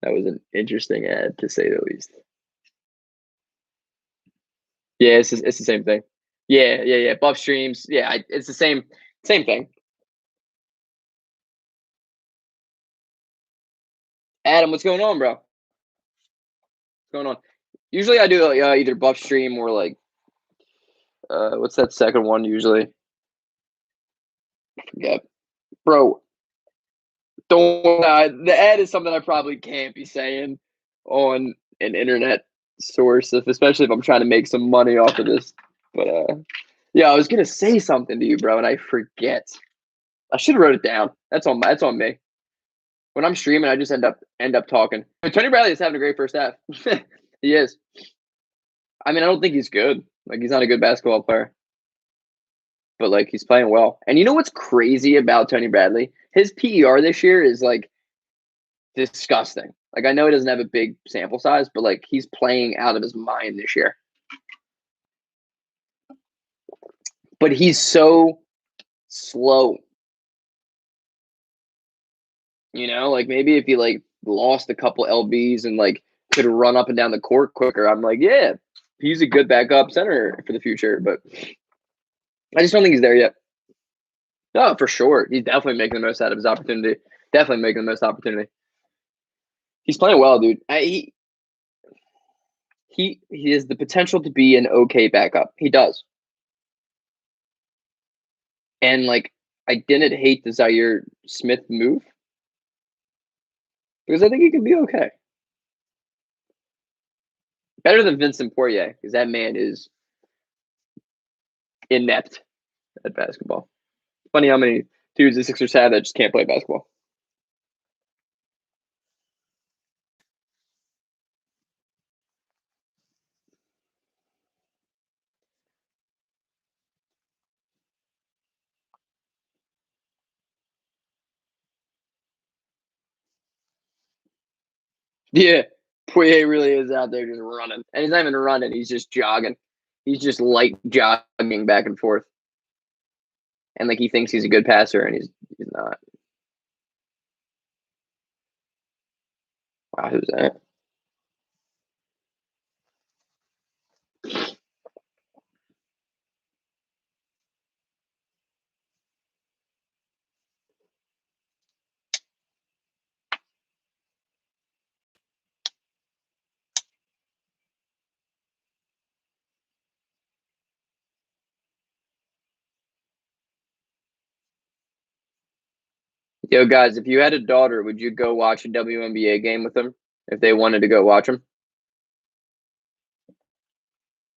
That was an interesting ad to say the least. Yeah, it's the same thing. Yeah. Buff streams. Yeah, it's the same thing. Adam, what's going on, bro? What's going on? Usually I do either buff stream or like what's that second one usually? I forget. Bro, don't the ad is something I probably can't be saying on an internet source, especially if I'm trying to make some money off of this. But yeah, I was gonna say something to you, bro, and I forget. I should have wrote it down. That's on me. When I'm streaming, I just end up talking. But Tony Bradley is having a great first half. He is. I mean, I don't think he's good. Like, he's not a good basketball player. But like, he's playing well. And you know what's crazy about Tony Bradley? His PER this year is like disgusting. Like, I know he doesn't have a big sample size, but like he's playing out of his mind this year. But he's so slow. You know, like maybe if he like lost a couple LBs and like could run up and down the court quicker, I'm like, yeah, he's a good backup center for the future. But I just don't think he's there yet. No, for sure. He's definitely making the most out of his opportunity. Definitely making the most opportunity. He's playing well, dude. He has the potential to be an okay backup. He does. And like I didn't hate the Zaire Smith move because I think he can be okay. Better than Vincent Poirier because that man is inept at basketball. Funny how many dudes the Sixers have that just can't play basketball. Yeah, Poirier really is out there just running, and he's not even running; he's just jogging. He's just light jogging back and forth, and like he thinks he's a good passer, and he's not. Wow, who's that? Yo, guys, if you had a daughter, would you go watch a WNBA game with them if they wanted to go watch them?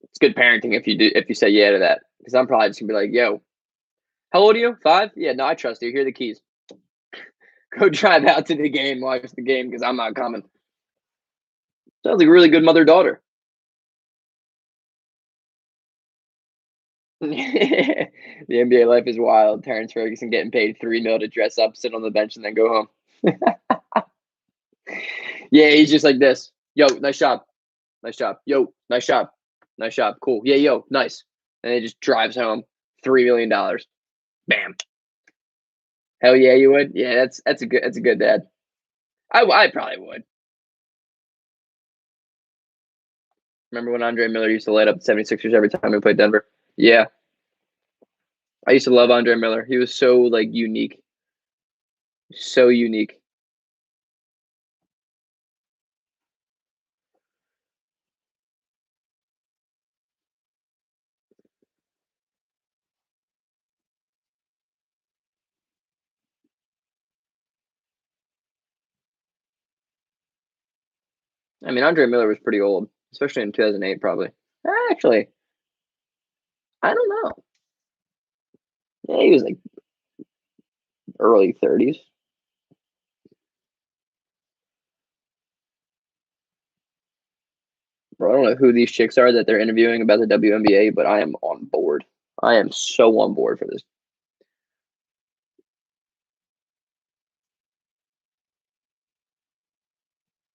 It's good parenting if you do if you say yeah to that, because I'm probably just gonna be like, yo, how old are you? 5? Yeah, no, I trust you. Here are the keys. Go drive out to the game, watch the game, because I'm not coming. Sounds like a really good mother daughter. The NBA life is wild. Terrence Ferguson getting paid $3 million to dress up, sit on the bench, and then go home. Yeah, he's just like this. Yo, nice job. Nice job. Yo, nice job. Nice job. Cool. Yeah, yo, nice. And he just drives home $3 million. Bam. Hell yeah, you would. Yeah, that's a good dad. I probably would. Remember when Andre Miller used to light up the 76ers every time we played Denver? Yeah. I used to love Andre Miller. He was so like unique. So unique. I mean, Andre Miller was pretty old, especially in 2008, probably. Actually, I don't know. Yeah, he was like early 30s. Bro, I don't know who these chicks are that they're interviewing about the WNBA, but I am on board. I am so on board for this.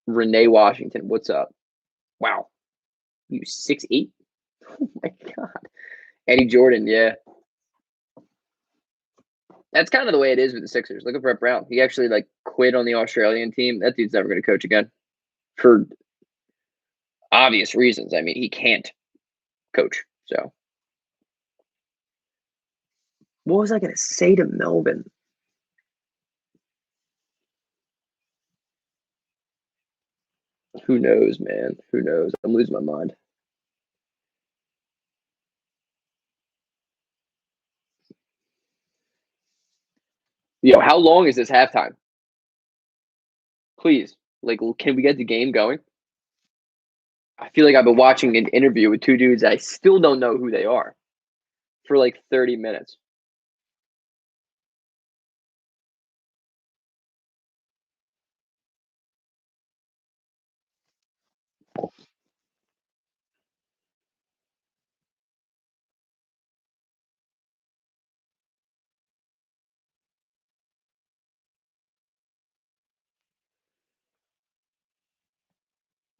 Renee Washington, what's up? Wow, you 6'8"? Oh my god. Eddie Jordan, yeah. That's kind of the way it is with the Sixers. Look at Brett Brown. He actually like quit on the Australian team. That dude's never going to coach again for obvious reasons. I mean, he can't coach. So, what was I going to say to Melvin? Who knows, man? Who knows? I'm losing my mind. Yo, how long is this halftime? Please, like, can we get the game going? I feel like I've been watching an interview with two dudes I still don't know who they are for like 30 minutes.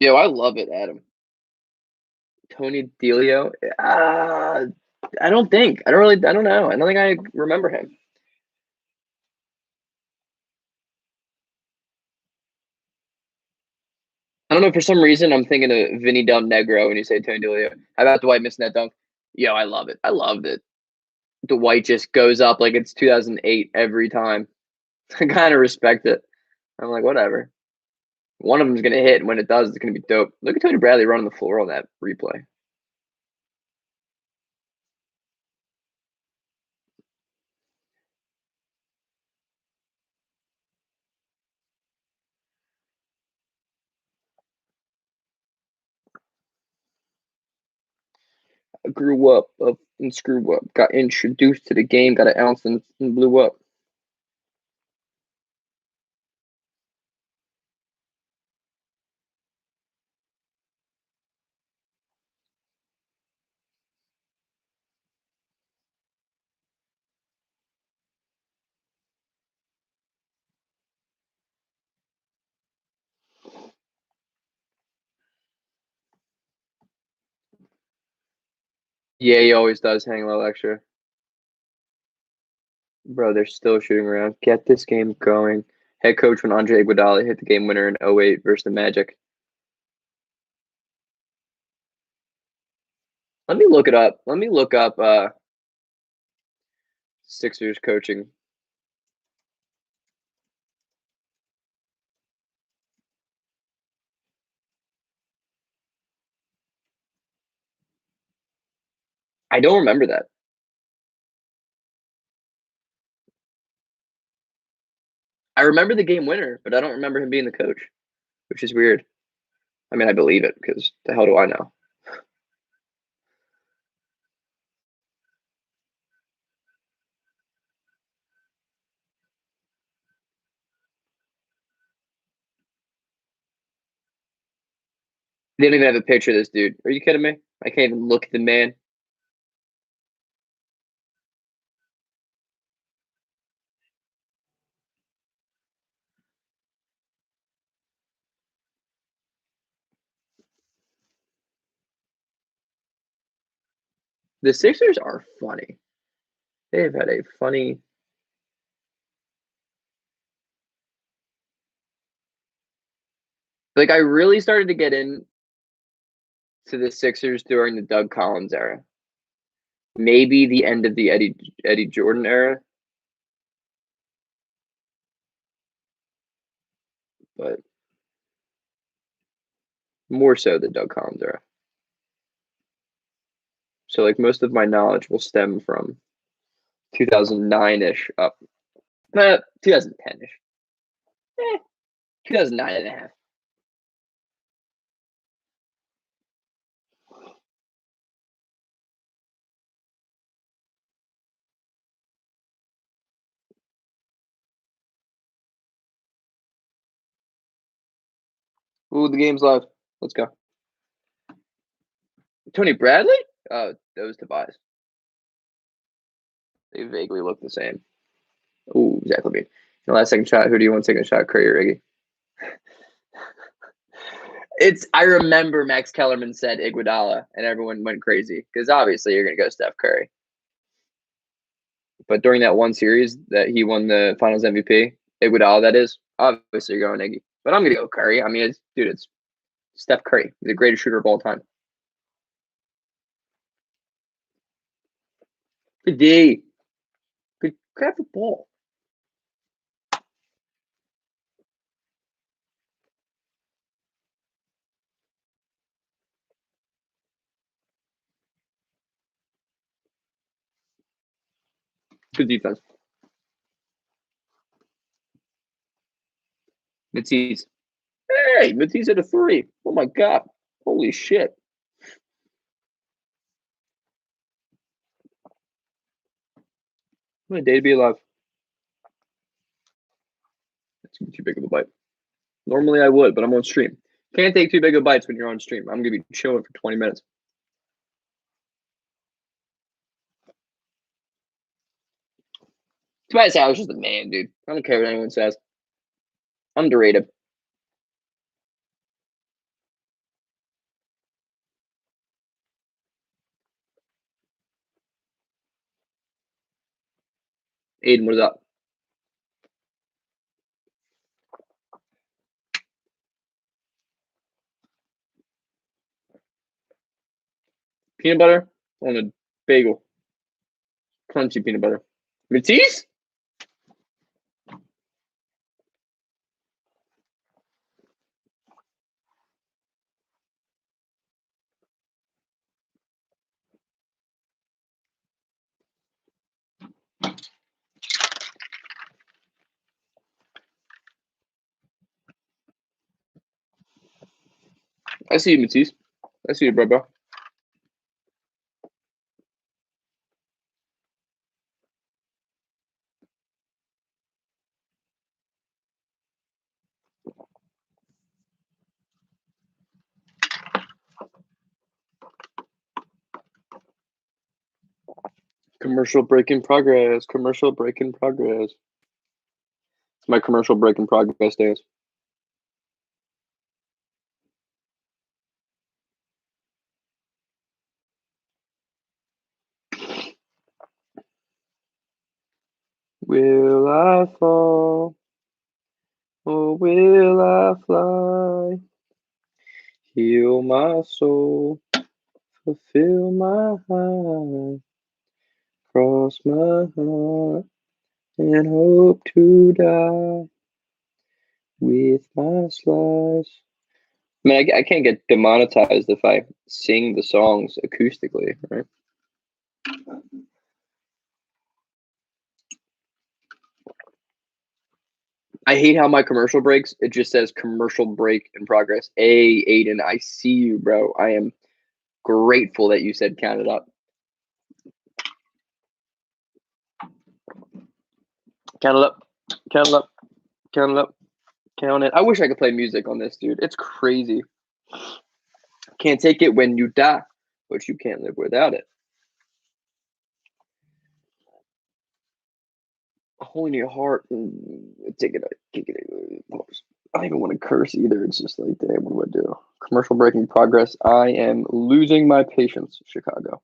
Yo, I love it, Adam. Tony Delio. I don't think. I don't really. I don't know. I don't think I remember him. I don't know. For some reason, I'm thinking of Vinny Del Negro when you say Tony Delio. How about Dwight missing that dunk? Yo, I love it. I loved it. Dwight just goes up like it's 2008 every time. I kind of respect it. I'm like, whatever. One of them's gonna hit, and when it does, it's gonna be dope. Look at Tony Bradley running the floor on that replay. I grew up and screw up. Got introduced to the game, got an ounce and blew up. Yeah, he always does hang a little extra. Bro, they're still shooting around. Get this game going. Head coach when Andre Iguodala hit the game winner in '08 versus the Magic. Let me look it up. Let me look up Sixers coaching. I don't remember that. I remember the game winner, but I don't remember him being the coach, which is weird. I mean, I believe it because the hell do I know? They don't even have a picture of this dude. Are you kidding me? I can't even look at the man. The Sixers are funny. They've had a funny. Like I really started to get into the Sixers during the Doug Collins era. Maybe the end of the Eddie Jordan era, but more so the Doug Collins era. So like most of my knowledge will stem from 2009 ish up, 2010 ish, 2009 and a half. Ooh, the game's live. Let's go. Tony Bradley? Those Tobias. They vaguely look the same. Ooh, exactly. The last second shot. Who do you want second shot? Curry or Iggy? It's. I remember Max Kellerman said Iguodala, and everyone went crazy because obviously you're gonna go Steph Curry. But during that one series that he won the Finals MVP, Iguodala, that is obviously you're going Iggy. But I'm gonna go Curry. I mean, it's Steph Curry, the greatest shooter of all time. Good D. Good grab the ball. Good defense. Matisse. Hey, Matisse at a three. Oh my god. Holy shit. What a day to be alive. That's gonna be too big of a bite. Normally I would, but I'm on stream. Can't take too big of bites when you're on stream. I'm gonna be chilling for 20 minutes. Tobias Harris is the man, dude. I don't care what anyone says. Underrated. Aiden, what is up? Peanut butter on a bagel. Crunchy peanut butter. Matisse? I see you, Matisse. I see you, bro. Commercial break in progress. Commercial break in progress. It's my commercial break in progress days. Will I fall? Or will I fly? Heal my soul. Fulfill my heart. Cross my heart. And hope to die with my slice. I mean, I can't get demonetized if I sing the songs acoustically, right? I hate how my commercial breaks, it just says commercial break in progress. Hey, Aiden, I see you, bro. I am grateful that you said count it up. Count it up. Count it up. Count it up. Count it. I wish I could play music on this, dude. It's crazy. Can't take it when you die, but you can't live without it. Hole in your heart and take it. I don't even want to curse either. It's just like, damn, what do I do? Commercial breaking progress. I am losing my patience, Chicago.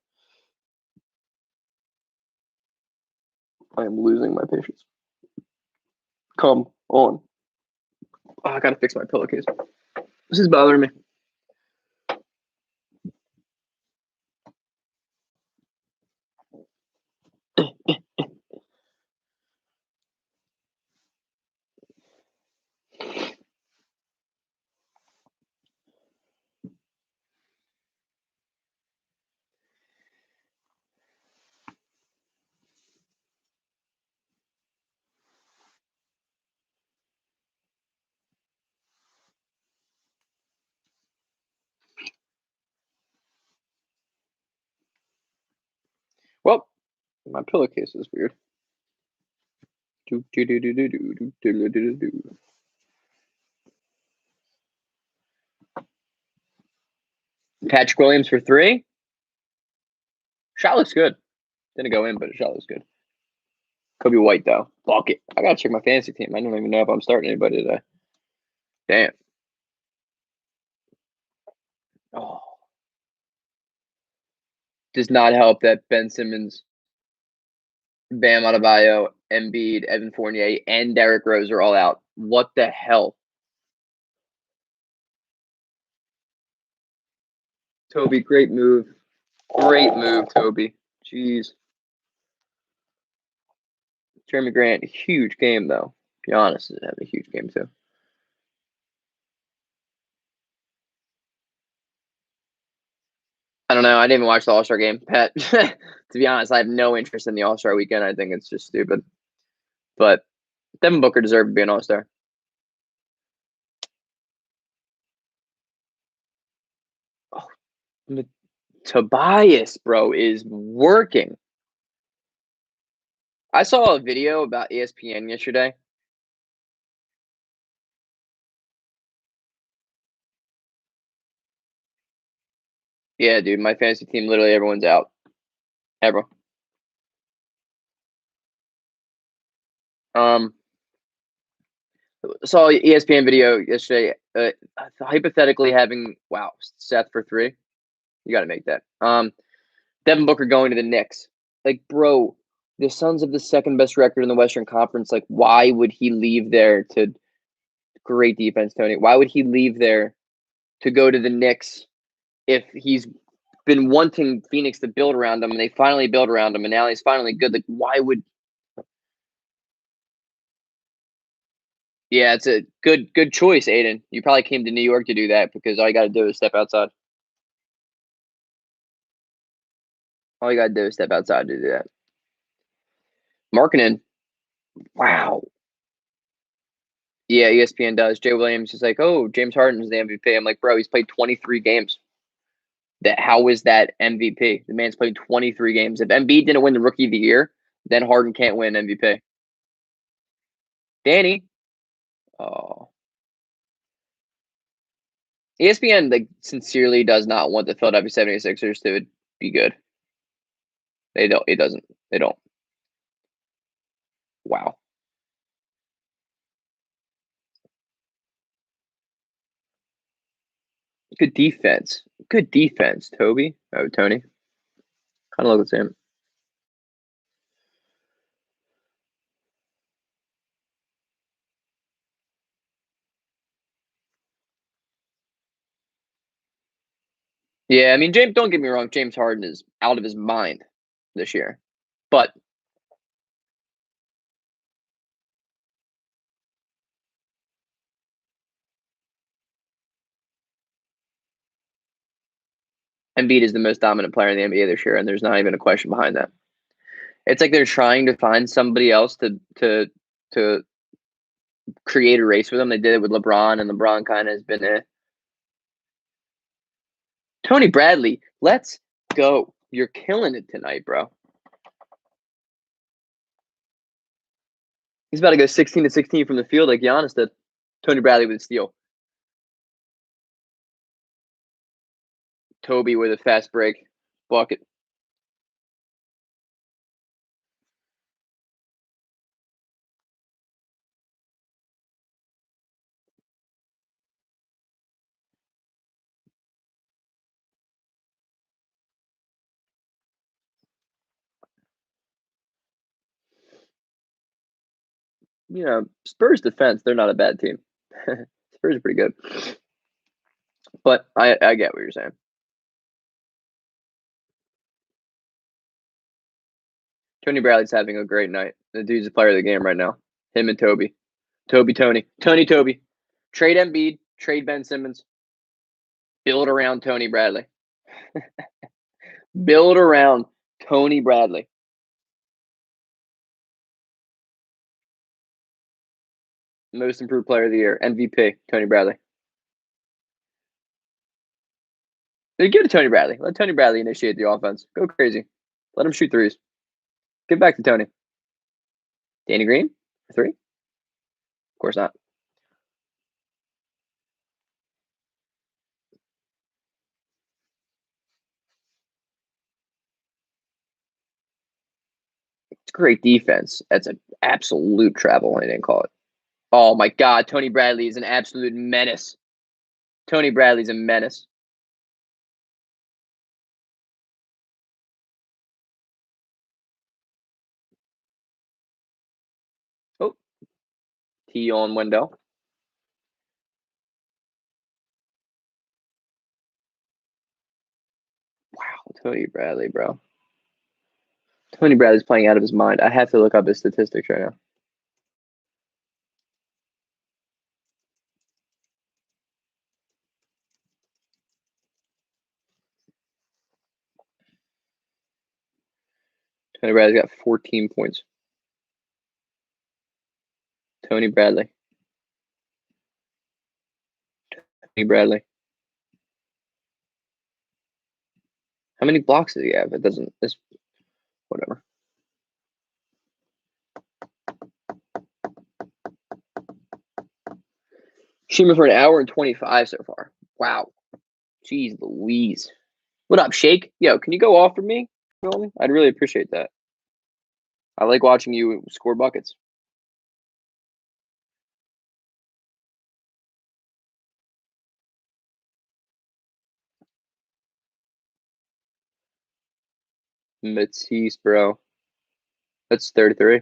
I am losing my patience. Come on. Oh, I gotta fix my pillowcase. This is bothering me. Well, my pillowcase is weird. Patrick Williams for 3. Shot looks good. Didn't go in, but the shot looks good. Kobe White though. Fuck it. I gotta check my fantasy team. I don't even know if I'm starting anybody today. Damn. Oh. Does not help that Ben Simmons, Bam Adebayo, Embiid, Evan Fournier, and Derrick Rose are all out. What the hell? Toby, great move. Great move, Toby. Jeez. Jeremy Grant, huge game though. Giannis is having a huge game too. I don't know. I didn't even watch the All Star game, Pat. To be honest, I have no interest in the All Star weekend. I think it's just stupid. But Devin Booker deserved to be an All Star. Oh, Tobias, bro, is working. I saw a video about ESPN yesterday. Yeah, dude, my fantasy team, literally everyone's out. Everyone. Saw ESPN video yesterday. Hypothetically having Seth for 3. You got to make that. Devin Booker going to the Knicks. Like, bro, The Suns have the second best record in the Western Conference. Like, why would he leave there to great defense, Tony? Why would he leave there to go to the Knicks if he's been wanting Phoenix to build around him and they finally build around him and now he's finally good? Like, why would? Yeah, it's a good choice, Aiden. You probably came to New York to do that because all you got to do is step outside. All you got to do is step outside to do that. Marketing. Wow. Yeah, ESPN does. Jay Williams is like, oh, James Harden is the MVP. I'm like, bro, he's played 23 games. How is that MVP? The man's played 23 games. If Embiid didn't win the Rookie of the Year, then Harden can't win MVP. Danny. Oh. ESPN like sincerely does not want the Philadelphia 76ers to be good. They don't. It doesn't. They don't. Wow. Good defense. Good defense, Toby. Oh, Tony. Kind of look the same. Yeah, I mean, James. Don't get me wrong. James Harden is out of his mind this year, but Embiid is the most dominant player in the NBA this year, and there's not even a question behind that. It's like they're trying to find somebody else to create a race with them. They did it with LeBron, and LeBron kind of has been a Tony Bradley. Let's go. You're killing it tonight, bro. He's about to go 16 to 16 from the field like Giannis did. Tony Bradley with a steal. Toby with a fast break. Bucket. You know, Spurs defense, they're not a bad team. Spurs are pretty good. But I get what you're saying. Tony Bradley's having a great night. The dude's a player of the game right now. Him and Toby. Toby. Trade Embiid. Trade Ben Simmons. Build around Tony Bradley. Build around Tony Bradley. Most improved player of the year. MVP. Tony Bradley. Give it to Tony Bradley. Let Tony Bradley initiate the offense. Go crazy. Let him shoot threes. Give back to Tony. Danny Green? Three? Of course not. It's great defense. That's an absolute travel. I didn't call it. Oh my God. Tony Bradley is an absolute menace. Tony Bradley's a menace. Oh, T on Wendell. Wow, Tony Bradley, bro. Tony Bradley's playing out of his mind. I have to look up his statistics right now. Tony Bradley's got 14 points. Tony Bradley. Tony Bradley. How many blocks does he have? It doesn't. It's whatever. Shooting for an hour and 25 so far. Wow. Jeez Louise. What up, Shake? Yo, can you go off for me? I'd really appreciate that. I like watching you score buckets. Matisse, bro. That's 33.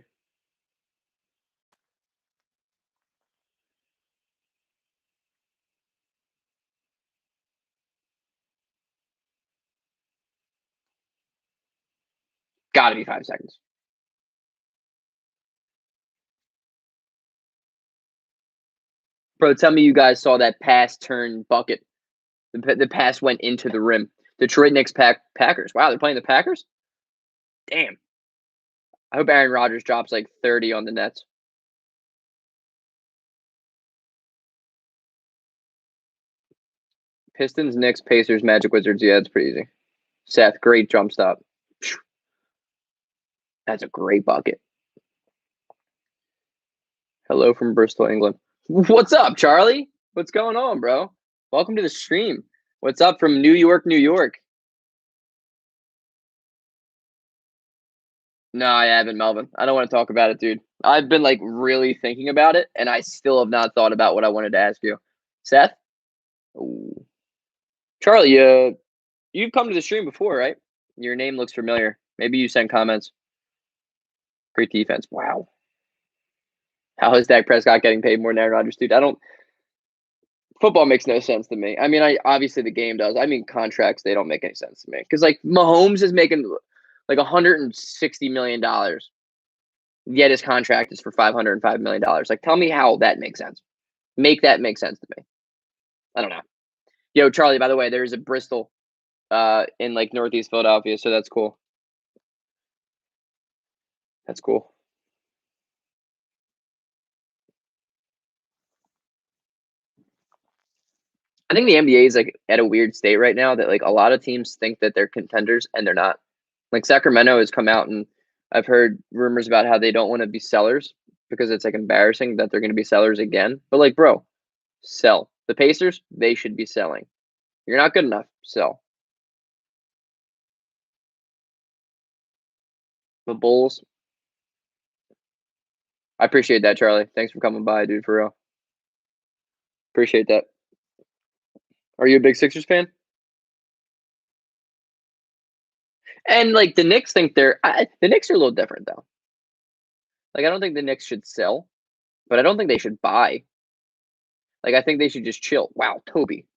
Gotta be 5 seconds. Bro, tell me you guys saw that pass turn bucket. The pass went into the rim. Detroit Knicks Packers. Wow, they're playing the Packers? Damn. I hope Aaron Rodgers drops like 30 on the Nets. Pistons, Knicks, Pacers, Magic, Wizards. Yeah, it's pretty easy. Seth, great jump stop. That's a great bucket. Hello from Bristol, England. What's up, Charlie? What's going on, bro? Welcome to the stream. What's up from New York, New York? No, I haven't, Melvin. I don't want to talk about it, dude. I've been like really thinking about it, and I still have not thought about what I wanted to ask you. Seth? Ooh. Charlie, you've come to the stream before, right? Your name looks familiar. Maybe you sent comments. Great defense. Wow. How is Dak Prescott getting paid more than Aaron Rodgers, dude? Football makes no sense to me. I mean, obviously the game does. I mean, contracts, they don't make any sense to me. Because like Mahomes is making like $160 million, yet his contract is for $505 million. Like, tell me how that makes sense. Make that make sense to me. I don't know. Yo, Charlie, by the way, there's a Bristol in like Northeast Philadelphia, so that's cool. That's cool. I think the NBA is like at a weird state right now that like a lot of teams think that they're contenders and they're not. Like Sacramento has come out and I've heard rumors about how they don't want to be sellers because it's like embarrassing that they're going to be sellers again. But like, bro, sell. The Pacers, they should be selling. You're not good enough. Sell. The Bulls. I appreciate that, Charlie. Thanks for coming by, dude, for real. Appreciate that. Are you a big Sixers fan? And like the Knicks think the Knicks are a little different though. Like I don't think the Knicks should sell, but I don't think they should buy. Like I think they should just chill. Wow, Toby.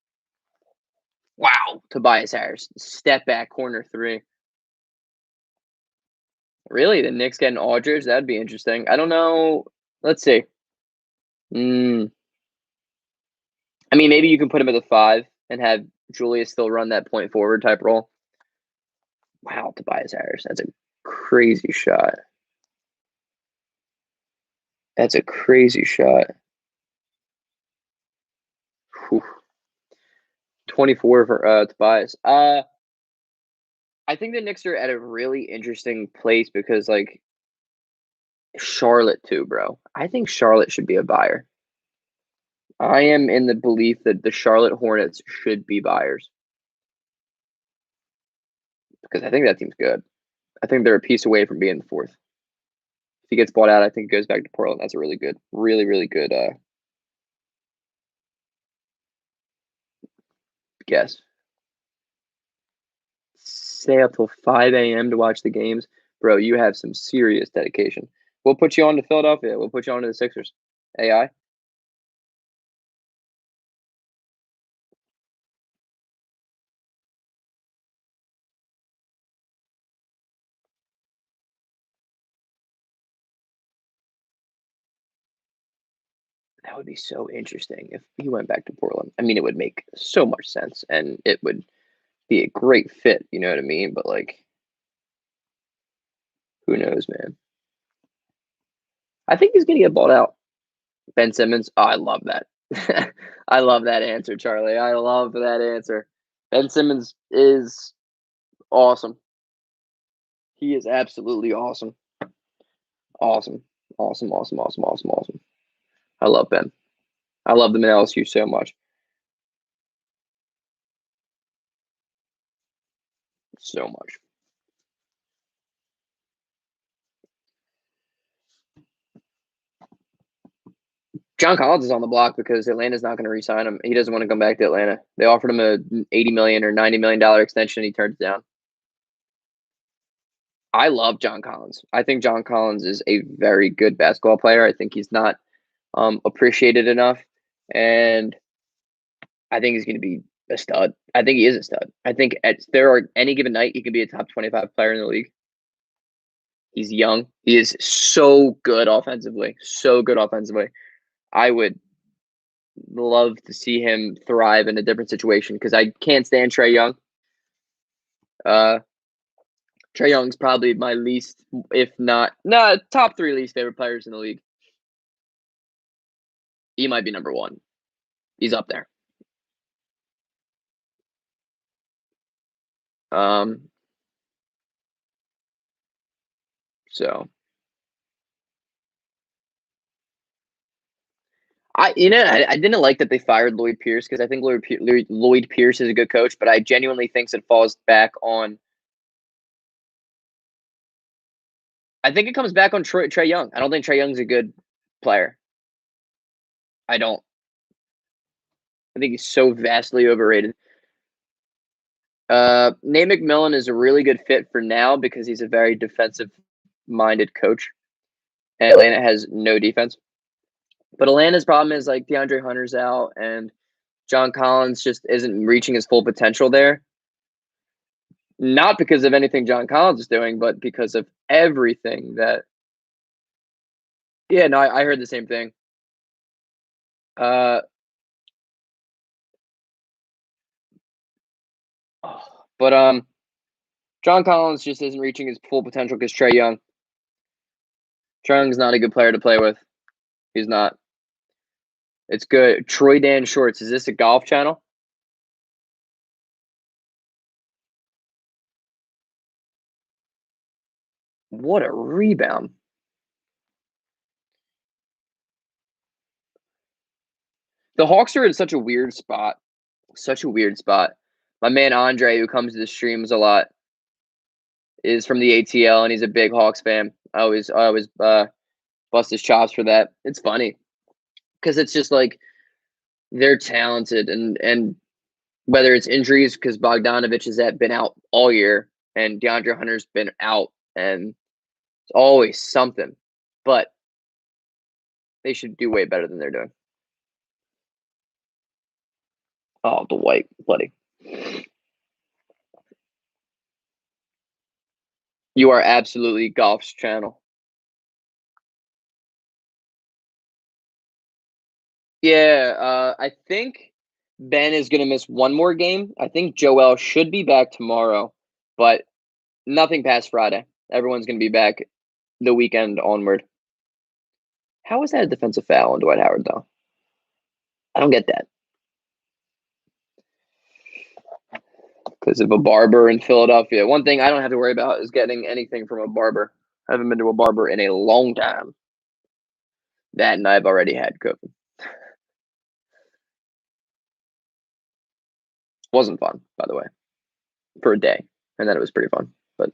Wow, Tobias Harris. Step back corner three. Really? The Knicks getting Aldridge? That'd be interesting. I don't know. Let's see. I mean, maybe you can put him at the 5 and have Julius still run that point forward type role. Wow, Tobias Harris. That's a crazy shot. That's a crazy shot. Whew. 24 for Tobias. I think the Knicks are at a really interesting place because like Charlotte too, bro. I think Charlotte should be a buyer. I am in the belief that the Charlotte Hornets should be buyers because I think that team's good. I think they're a piece away from being the 4th. If he gets bought out, I think it goes back to Portland. That's a really good, really good guess. Stay up till 5 a.m. to watch the games. Bro, you have some serious dedication. We'll put you on to Philadelphia. We'll put you on to the Sixers. AI? That would be so interesting if he went back to Portland. I mean, it would make so much sense and it would be a great fit. You know what I mean? But like, who knows, man? I think he's going to get bought out. Ben Simmons. Oh, I love that. I love that answer, Charlie. I love that answer. Ben Simmons is awesome. He is absolutely awesome. Awesome. Awesome. Awesome. Awesome. Awesome. Awesome. I love Ben. I love them in LSU so much. So much. John Collins is on the block because Atlanta's not going to re-sign him. He doesn't want to come back to Atlanta. They offered him a $80 million or $90 million extension. And he turned it down. I love John Collins. I think John Collins is a very good basketball player. I think he's not appreciated enough, and I think he's going to be a stud. I think he is a stud. I think at there are any given night he could be a top 25 player in the league. He's young. He is so good offensively. So good offensively. I would love to see him thrive in a different situation because I can't stand Trae Young. Uh, Trae Young's probably my least, if not, no, top 3 least favorite players in the league. He might be number 1. He's up there. Um, so I didn't like that they fired Lloyd Pierce because I think Lloyd Pierce is a good coach, but I genuinely think it falls back on. I think it comes back on Trae Young. I don't think Trae Young's a good player. I don't. I think he's so vastly overrated. Nate McMillan is a really good fit for now because he's a very defensive-minded coach. And Atlanta has no defense. But Atlanta's problem is like DeAndre Hunter's out and John Collins just isn't reaching his full potential there. Not because of anything John Collins is doing, but because of everything that. Yeah, no, I heard the same thing. Uh, but John Collins just isn't reaching his full potential because Trae Young's not a good player to play with. He's not. It's good. Troy Dan Shorts. Is this a golf channel? What a rebound. The Hawks are in such a weird spot. Such a weird spot. My man Andre, who comes to the streams a lot, is from the ATL and he's a big Hawks fan. I always bust his chops for that. It's funny because it's just like they're talented and whether it's injuries because Bogdanovich has been out all year and DeAndre Hunter's been out and it's always something, but they should do way better than they're doing. Oh, the white buddy. You are absolutely golf's channel. Yeah, I think Ben is going to miss one more game. I think Joel should be back tomorrow, but nothing past Friday. Everyone's going to be back the weekend onward. How is that a defensive foul on Dwight Howard, though? I don't get that. Because of a barber in Philadelphia. One thing I don't have to worry about is getting anything from a barber. I haven't been to a barber in a long time. That and I've already had COVID. Wasn't fun, by the way, for a day. And then it was pretty fun. But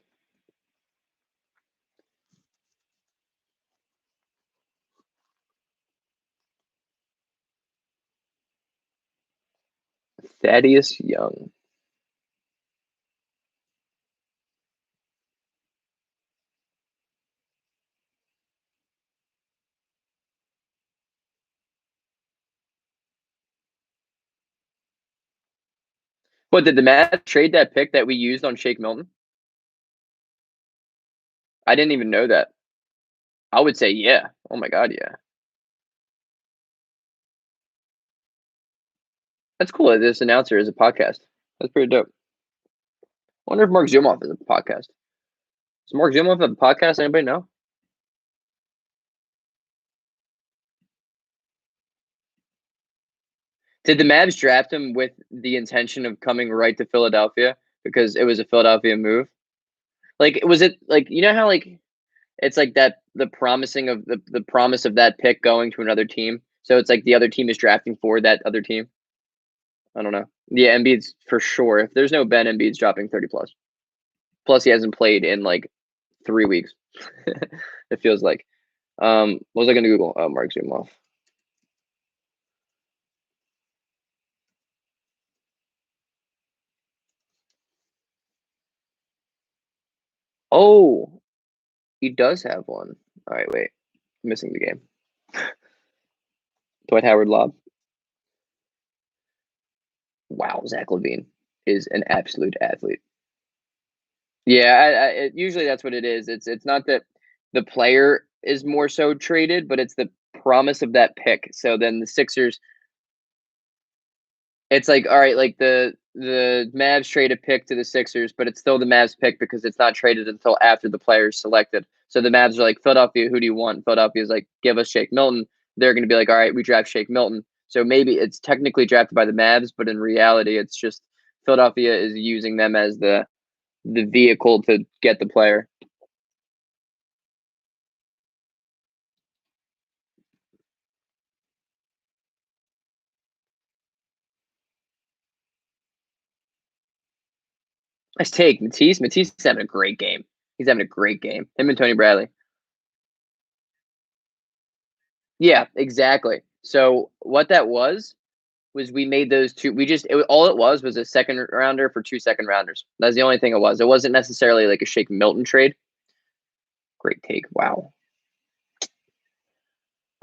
Thaddeus Young. What, did the Mavs trade that pick that we used on Shake Milton? I didn't even know that. I would say yeah. Oh my god, yeah. That's cool that this announcer is a podcast. That's pretty dope. I wonder if Mark Zumoff is a podcast. Does Mark Zumoff have a podcast? Anybody know? Did the Mavs draft him with the intention of coming right to Philadelphia because it was a Philadelphia move? Like, was it like you know how like it's like that the promising of the promise of that pick going to another team? So it's like the other team is drafting for that other team. I don't know. Yeah, Embiid's for sure. If there's no Ben, Embiid's dropping 30 plus. Plus, he hasn't played in like 3 weeks. It feels like. What was I going to Google? Oh, Mark Zumoff. Oh, he does have one. All right, wait. I'm missing the game. Dwight Howard lob. Wow, Zach Levine is an absolute athlete. Yeah, usually that's what it is. It's not that the player is more so traded, but it's the promise of that pick. So then the Sixers, it's like, all right, like the Mavs trade a pick to the Sixers, but it's still the Mavs pick because it's not traded until after the player's selected. So the Mavs are like, Philadelphia, who do you want? Philadelphia's like, give us Shake Milton. They're going to be like, all right, we draft Shake Milton. So maybe it's technically drafted by the Mavs, but in reality, it's just Philadelphia is using them as the vehicle to get the player. Let's take Matisse. Matisse is having a great game. He's having a great game. Him and Tony Bradley. Yeah, exactly. So what that was we made those two. We just all it was a second rounder for 2 second rounders. That's the only thing it was. It wasn't necessarily like a Shake Milton trade. Great take. Wow.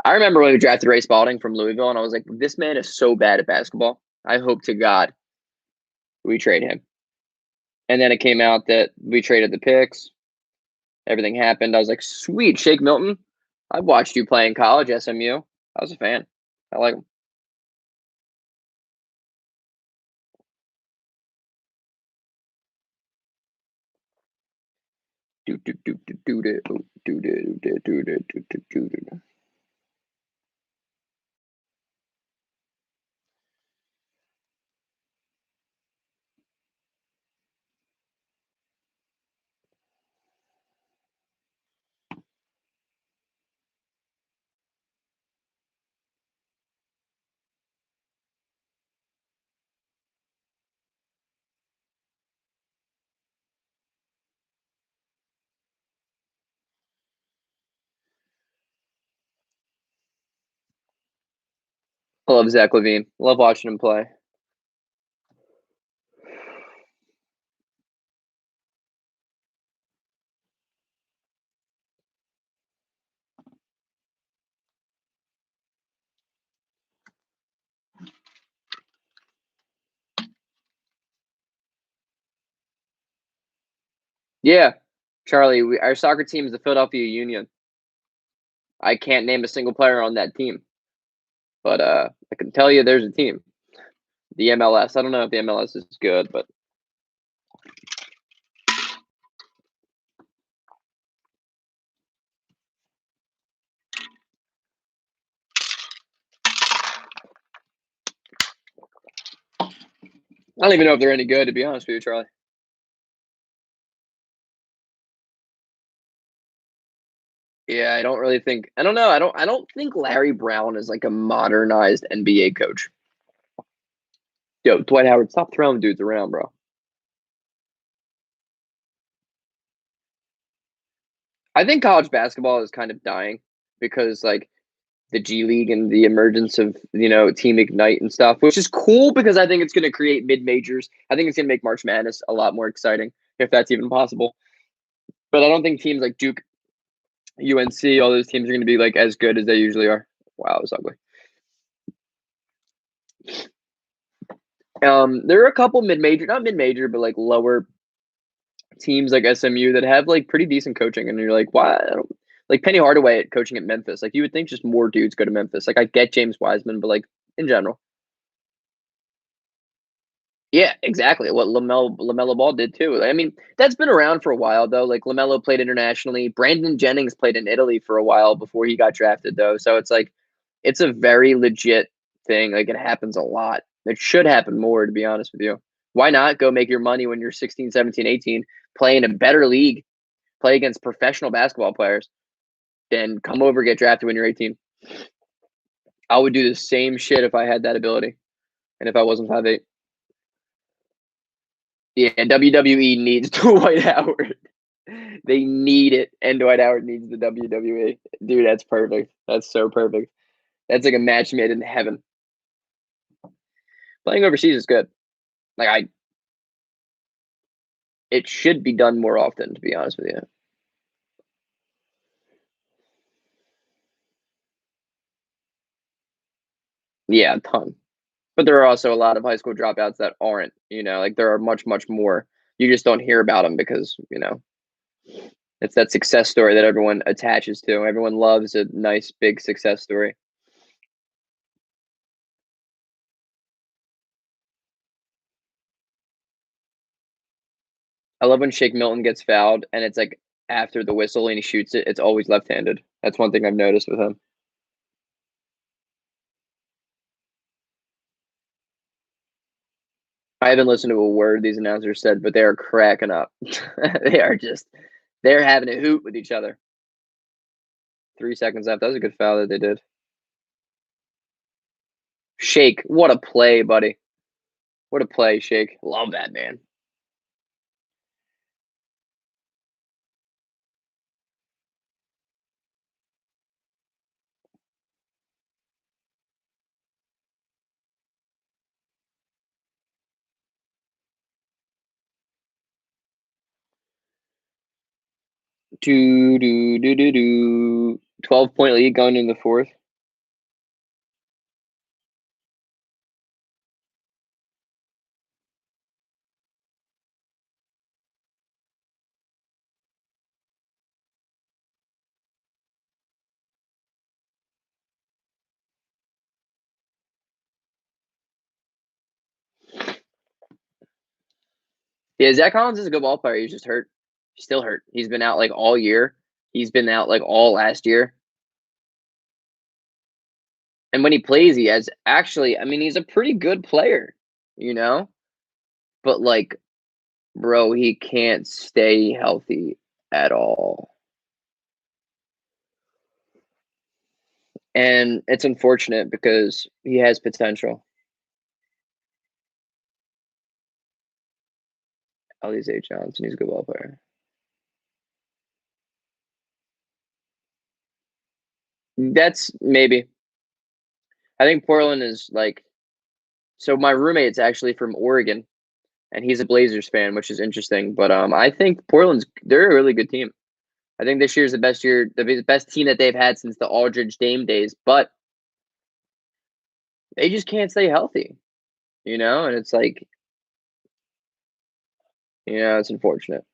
I remember when we drafted Ray Spalding from Louisville, and I was like, this man is so bad at basketball. I hope to God we trade him. And then it came out that we traded the picks. Everything happened. I was like, sweet, Shake Milton. I watched you play in college, SMU. I was a fan. I like him. Do, do, do, do, do, do, do, do, do, do, do, do, do, do. I love Zach Levine. Love watching him play. Yeah, Charlie, our soccer team is the Philadelphia Union. I can't name a single player on that team, but I can tell you there's a team. The MLS. I don't know if the MLS is good, but I don't even know if they're any good, to be honest with you, Charlie. Yeah, I don't really think. I don't know. I don't think Larry Brown is like a modernized NBA coach. Yo, Dwight Howard, stop throwing dudes around, bro. I think college basketball is kind of dying because like the G League and the emergence of Team Ignite and stuff, which is cool because I think it's going to create mid majors. I think it's going to make March Madness a lot more exciting if that's even possible. But I don't think teams like Duke, UNC, all those teams are going to be like as good as they usually are. Wow, it was ugly. There are a couple mid major, not mid major, but like lower teams like SMU that have like pretty decent coaching, and you're like, why? I don't, like Penny Hardaway at coaching at Memphis. Like you would think just more dudes go to Memphis. Like I get James Wiseman, but like in general. Yeah, exactly. What Lamelo Ball did too. I mean, that's been around for a while though. Like Lamelo played internationally. Brandon Jennings played in Italy for a while before he got drafted though. So it's like it's a very legit thing. Like it happens a lot. It should happen more, to be honest with you. Why not go make your money when you're 16, 17, 18, play in a better league, play against professional basketball players, then come over, get drafted when you're 18. I would do the same shit if I had that ability and if I wasn't 5'8". Yeah, WWE needs Dwight Howard. They need it, and Dwight Howard needs the WWE. Dude, that's perfect. That's so perfect. That's like a match made in heaven. Playing overseas is good. Like it should be done more often, to be honest with you. Yeah, a ton. But there are also a lot of high school dropouts that aren't, like, there are much, much more. You just don't hear about them because, it's that success story that everyone attaches to. Everyone loves a nice, big success story. I love when Shake Milton gets fouled and it's, like, after the whistle and he shoots it, it's always left-handed. That's one thing I've noticed with him. I haven't listened to a word these announcers said, but they are cracking up. They're having a hoot with each other. 3 seconds left. That was a good foul that they did. Shake, what a play, buddy. What a play, Shake. Love that, man. Do do do do do. 12-point lead going into the fourth. Yeah, Zach Collins is a good ball player. He's just hurt. He's still hurt. He's been out like all year. He's been out like all last year. And when he plays, he has actually, I mean, he's a pretty good player, you know? But like, bro, he can't stay healthy at all. And it's unfortunate because he has potential. Alize Johnson, he's a good ball player. That's maybe. I think Portland is like, so my roommate's actually from Oregon and he's a Blazers fan, which is interesting. But I think they're a really good team. I think this year's the best team that they've had since the Aldridge Dame days. But they just can't stay healthy, And it's like, it's unfortunate.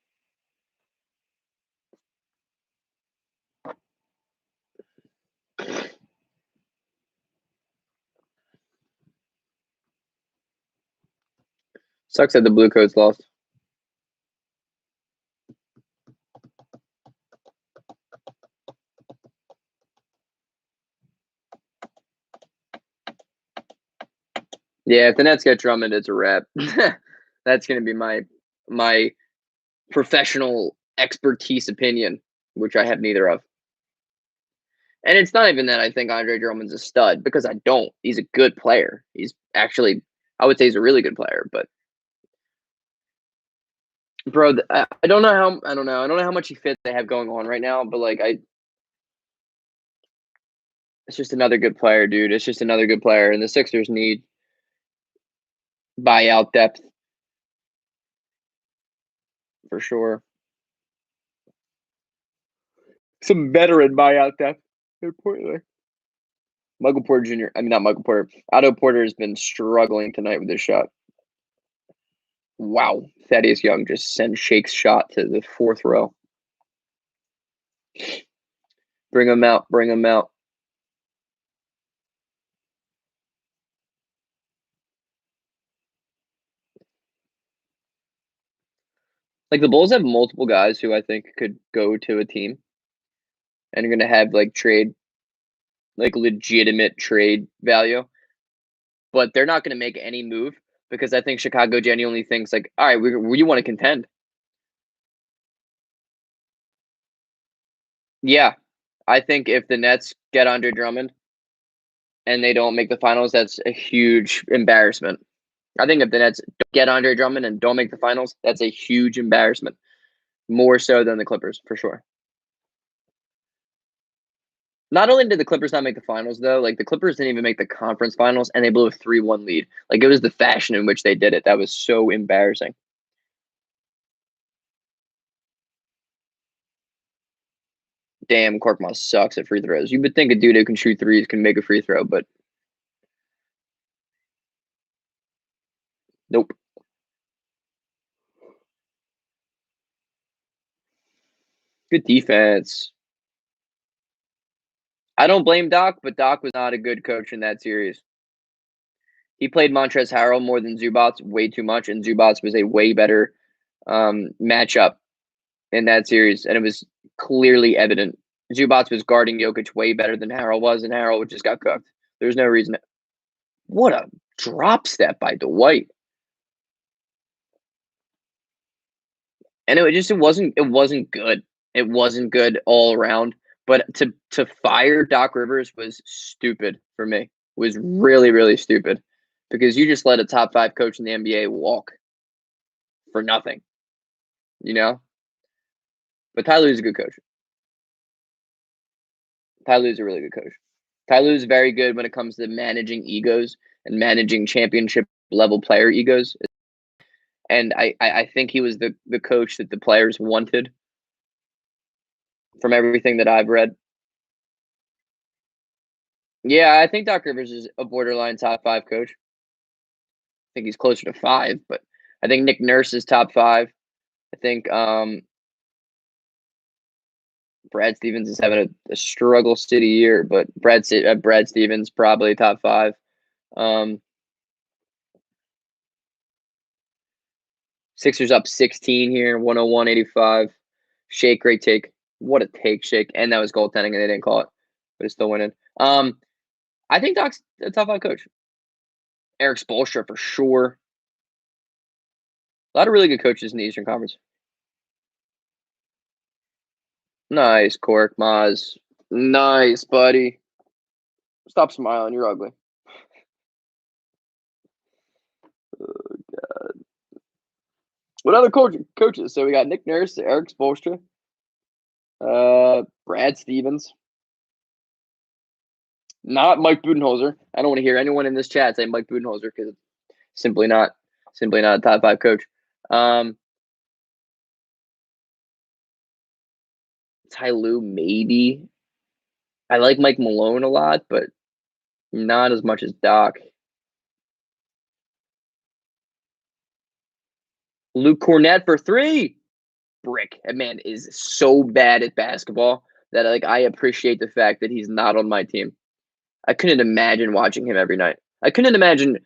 Sucks that the Blue Coats lost. Yeah, if the Nets get Drummond, it's a wrap. That's gonna be my professional expertise opinion, which I have neither of. And it's not even that I think Andre Drummond's a stud because I don't. He's a good player. He's actually, I would say, he's a really good player. But bro, I don't know how I don't know. I don't know how much he fits they have going on right now. But like, it's just another good player, dude. It's just another good player, and the Sixers need buyout depth for sure. Some veteran buyout depth, importantly. Michael Porter Jr. I mean, not Michael Porter. Otto Porter has been struggling tonight with his shot. Wow, Thaddeus Young just sends Shake's shot to the fourth row. Bring him out. Bring him out. Like the Bulls have multiple guys who I think could go to a team and are going to have like legitimate trade value, but they're not going to make any move because I think Chicago genuinely thinks like, all right, we want to contend. Yeah, I think if the Nets get Andre Drummond and they don't make the finals, that's a huge embarrassment. I think if the Nets get Andre Drummond and don't make the finals, that's a huge embarrassment. More so than the Clippers, for sure. Not only did the Clippers not make the finals, though, like the Clippers didn't even make the conference finals, and they blew a 3-1 lead. Like it was the fashion in which they did it that was so embarrassing. Damn, Korkmaz sucks at free throws. You would think a dude who can shoot threes can make a free throw, but nope. Good defense. I don't blame Doc, but Doc was not a good coach in that series. He played Montrezl Harrell more than Zubats way too much, and Zubats was a way better matchup in that series, and it was clearly evident. Zubats was guarding Jokic way better than Harrell was, and Harrell just got cooked. There's no reason. What a drop step by Dwight. And it wasn't good. It wasn't good all around. But to fire Doc Rivers was stupid for me. Was really, really stupid. Because you just let a top 5 coach in the NBA walk for nothing. You know? But Ty Lue's a good coach. Ty Lue's a really good coach. Ty Lue's very good when it comes to managing egos and managing championship level player egos. And I think he was the coach that the players wanted from everything that I've read. Yeah, I think Doc Rivers is a borderline top 5 coach. I think he's closer to 5, but I think Nick Nurse is top 5. I think Brad Stevens is having a struggle city year, but Brad Stevens probably top 5. Sixers up 16 here, 101-85. Shake, great take. What a take, Shake. And that was goaltending, and they didn't call it, but it's still winning. I think Doc's a top 5 coach. Eric Spoelstra for sure. A lot of really good coaches in the Eastern Conference. Nice, Korkmaz. Nice, buddy. Stop smiling. You're ugly. Oh, God. What other coaches? So we got Nick Nurse, Eric Spoelstra, Brad Stevens. Not Mike Budenholzer. I don't want to hear anyone in this chat say Mike Budenholzer because it's simply not a top 5 coach. Ty Lue, maybe. I like Mike Malone a lot, but not as much as Doc. Luke Cornett for 3. Brick. That man is so bad at basketball that I appreciate the fact that he's not on my team. I couldn't imagine watching him every night. I couldn't imagine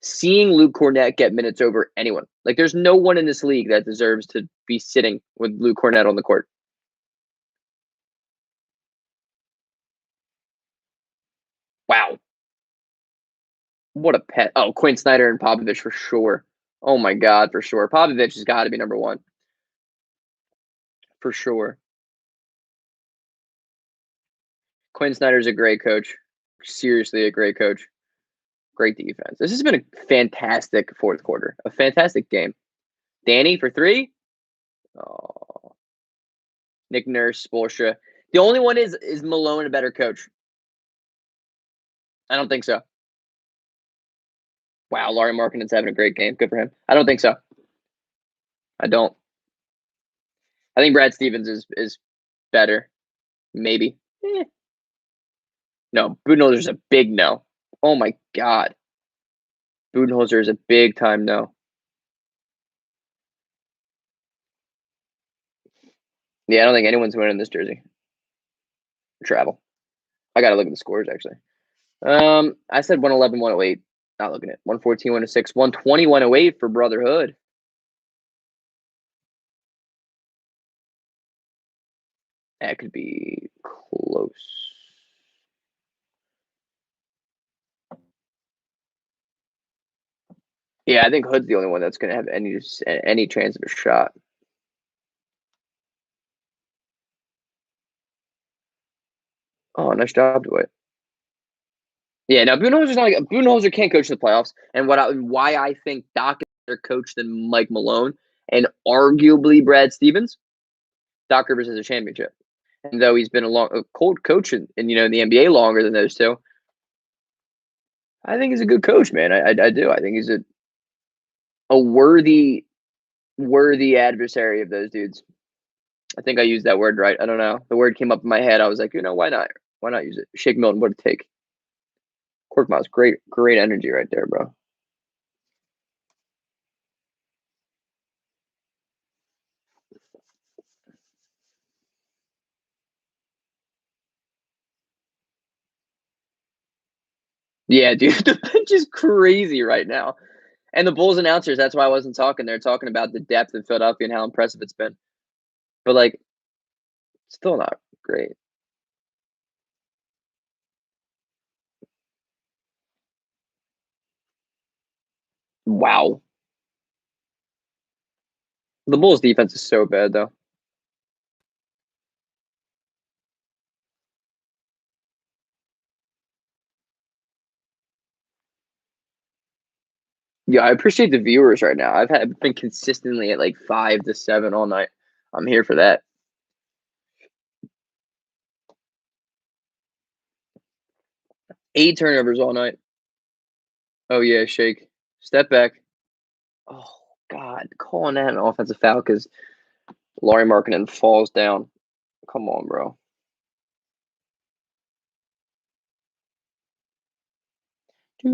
seeing Luke Cornett get minutes over anyone. There's no one in this league that deserves to be sitting with Luke Cornett on the court. Wow. What a pet. Oh, Quinn Snyder and Popovich for sure. Oh, my God, for sure. Popovich has got to be number 1. For sure. Quinn Snyder's a great coach. Seriously, a great coach. Great defense. This has been a fantastic 4th quarter. A fantastic game. Danny for 3. Oh. Nick Nurse, Spoelstra. The only one is Malone a better coach? I don't think so. Wow, Lauri Markkanen's having a great game. Good for him. I don't think so. I don't. I think Brad Stevens is better. Maybe. No, Budenholzer's a big no. Oh, my God. Budenholzer is a big time no. Yeah, I don't think anyone's winning this jersey. Travel. I got to look at the scores, actually. I said 111, 108. Not looking at 114, 106, 120, 108 for Brotherhood. That could be close. Yeah, I think Hood's the only one that's going to have any chance of a shot. Oh, nice job, Dwight. Yeah, now Budenholzer can't coach the playoffs, and why I think Doc is a better coach than Mike Malone and arguably Brad Stevens. Doc Rivers has a championship, and though he's been a cold coach in the NBA longer than those two, I think he's a good coach, man. I do. I think he's a worthy adversary of those dudes. I think I used that word right. I don't know. The word came up in my head. I was like, why not? Why not use it? Shake Milton, what a take. Korkmaz, great energy right there, bro. Yeah, dude, the bench is crazy right now. And the Bulls announcers, that's why I wasn't talking. They're talking about the depth in Philadelphia and how impressive it's been. But, like, still not great. Wow. The Bulls' defense is so bad, though. Yeah, I appreciate the viewers right now. I've been consistently at like 5 to 7 all night. I'm here for that. 8 turnovers all night. Oh yeah, shake. Step back. Oh God, calling that an offensive foul because Laurie Markkinen falls down. Come on, bro. Clay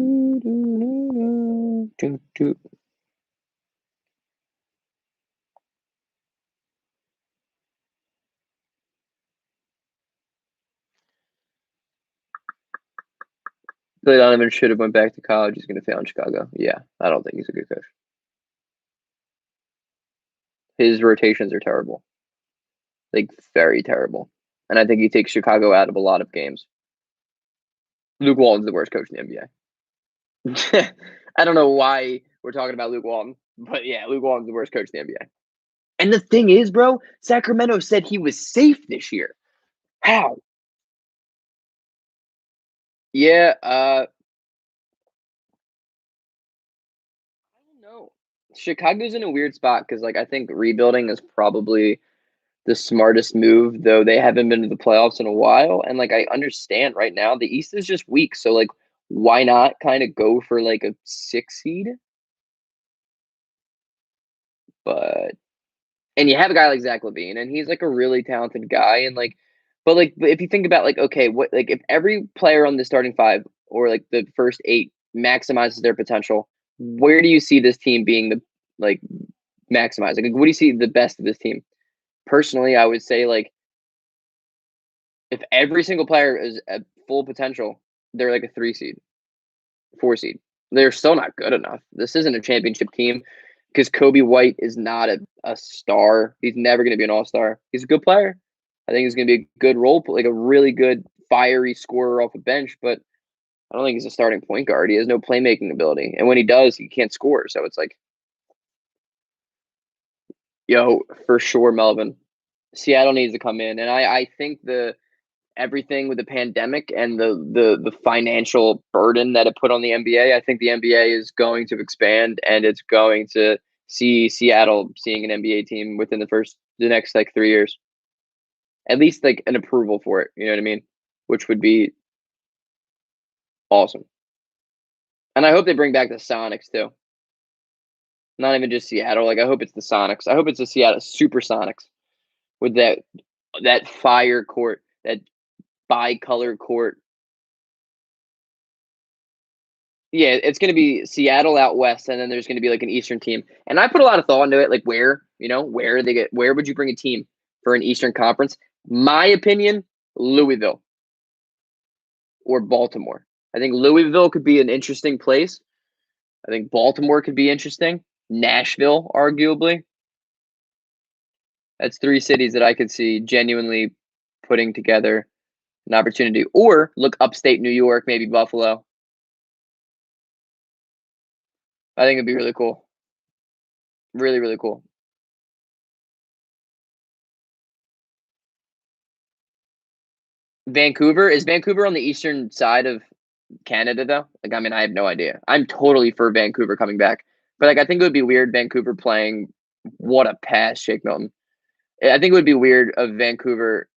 Donovan should have went back to college. He's going to fail in Chicago. Yeah, I don't think he's a good coach. His rotations are terrible, like very terrible, and I think he takes Chicago out of a lot of games. Luke Walton's the worst coach in the NBA. I don't know why we're talking about Luke Walton, but yeah, Luke Walton's the worst coach in the NBA. And the thing is, bro, Sacramento said he was safe this year. How? Yeah, I don't know. Chicago's in a weird spot because, like, I think rebuilding is probably the smartest move, though they haven't been to the playoffs in a while. And, like, I understand right now the East is just weak. So, like, why not kind of go for like a 6 seed? But and you have a guy like Zach LaVine, and he's like a really talented guy. And like, but if you think about like, okay, what like if every player on the starting five or like the first eight maximizes their potential, where do you see this team being the like maximizing? Like, what do you see the best of this team? Personally, I would say like if every single player is at full potential, they're like a 3 seed, 4 seed. They're still not good enough. This isn't a championship team because Kobe White is not a star. He's never going to be an all-star. He's a good player. I think he's going to be a good role, like a really good fiery scorer off a bench, but I don't think he's a starting point guard. He has no playmaking ability. And when he does, he can't score. So it's like, yo, for sure, Melvin. Seattle needs to come in. And I think the everything with the pandemic and the financial burden that it put on the NBA, I think the NBA is going to expand and it's going to see Seattle seeing an NBA team within the next like 3 years. At least like an approval for it, you know what I mean? Which would be awesome. And I hope they bring back the Sonics too. Not even just Seattle. Like I hope it's the Sonics. I hope it's the Seattle Supersonics with that fire court, that bicolor court. Yeah, it's going to be Seattle out west, and then there's going to be like an Eastern team. And I put a lot of thought into it, like where would you bring a team for an Eastern Conference? My opinion, Louisville or Baltimore. I think Louisville could be an interesting place. I think Baltimore could be interesting. Nashville, arguably. That's 3 cities that I could see genuinely putting together an opportunity. Or look upstate New York, maybe Buffalo. I think it'd be really cool. Really, really cool. Vancouver is Vancouver on the eastern side of Canada though? Like I mean, I have no idea. I'm totally for Vancouver coming back. But like I think it would be weird Vancouver playing what a pass, Shake Milton. I think it would be weird of Vancouver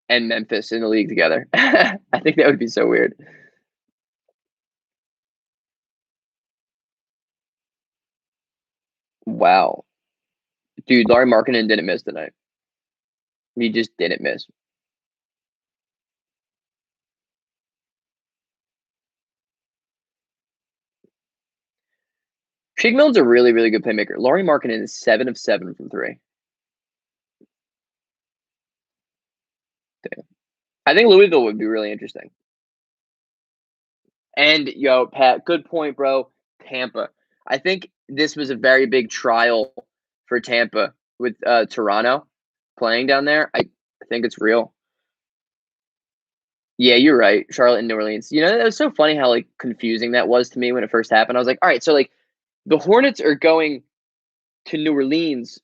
and Memphis in the league together. I think that would be so weird. Wow. Dude, Larry Markkinen didn't miss tonight. He just didn't miss. Shake Milton's a really, really good playmaker. Laurie Markkinen is 7 of 7 from three. Damn. I think Louisville would be really interesting. And yo, Pat, good point, bro. Tampa. I think this was a very big trial for Tampa with Toronto playing down there. I think it's real. Yeah, you're right. Charlotte and New Orleans. You know, it was so funny how like confusing that was to me when it first happened. I was like, all right, so like the Hornets are going to New Orleans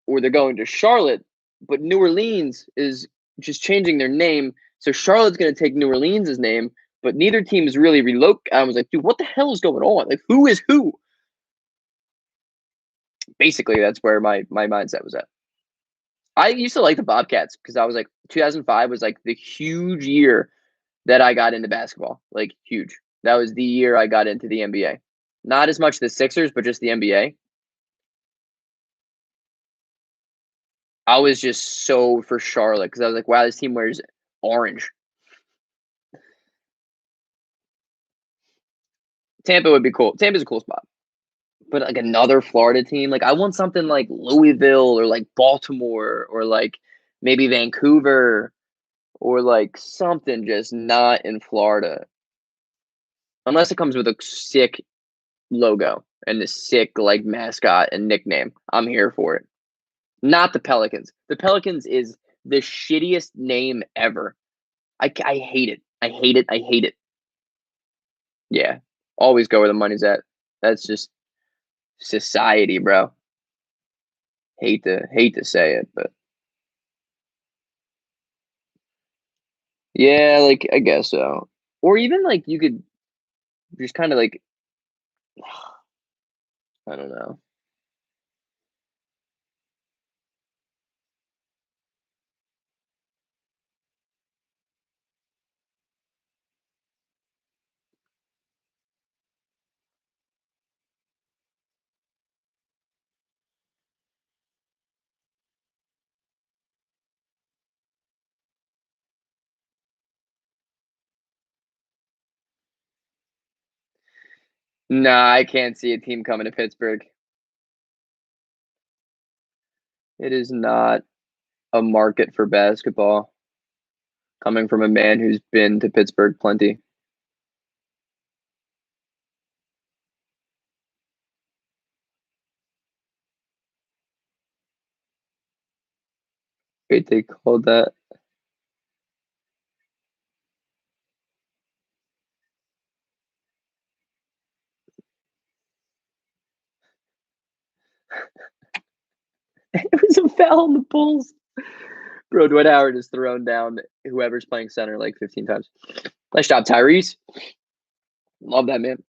or they're going to Charlotte, but New Orleans is just changing their name. So Charlotte's going to take New Orleans' name, but neither team is really relocate. I was like, dude, what the hell is going on? Like, who is who? Basically, that's where my mindset was at. I used to like the Bobcats because I was like, 2005 was like the huge year that I got into basketball. Like, huge. That was the year I got into the NBA. Not as much the Sixers, but just the NBA. I was just so for Charlotte because I was like, wow, this team wears orange. Tampa would be cool. Tampa's a cool spot. But like another Florida team, like I want something like Louisville or like Baltimore or like maybe Vancouver or like something just not in Florida. Unless it comes with a sick logo and the sick like mascot and nickname. I'm here for it. Not the Pelicans. The Pelicans is the shittiest name ever. I hate it. I hate it. I hate it. Yeah. Always go where the money's at. That's just society, bro. Hate to say it, but yeah, like I guess so. Or even like you could just kind of like I don't know. Nah, I can't see a team coming to Pittsburgh. It is not a market for basketball coming from a man who's been to Pittsburgh plenty. Wait, they called that. It was a foul on the Bulls. Bro, Dwight Howard has thrown down whoever's playing center like 15 times. Nice job, Tyrese. Love that man.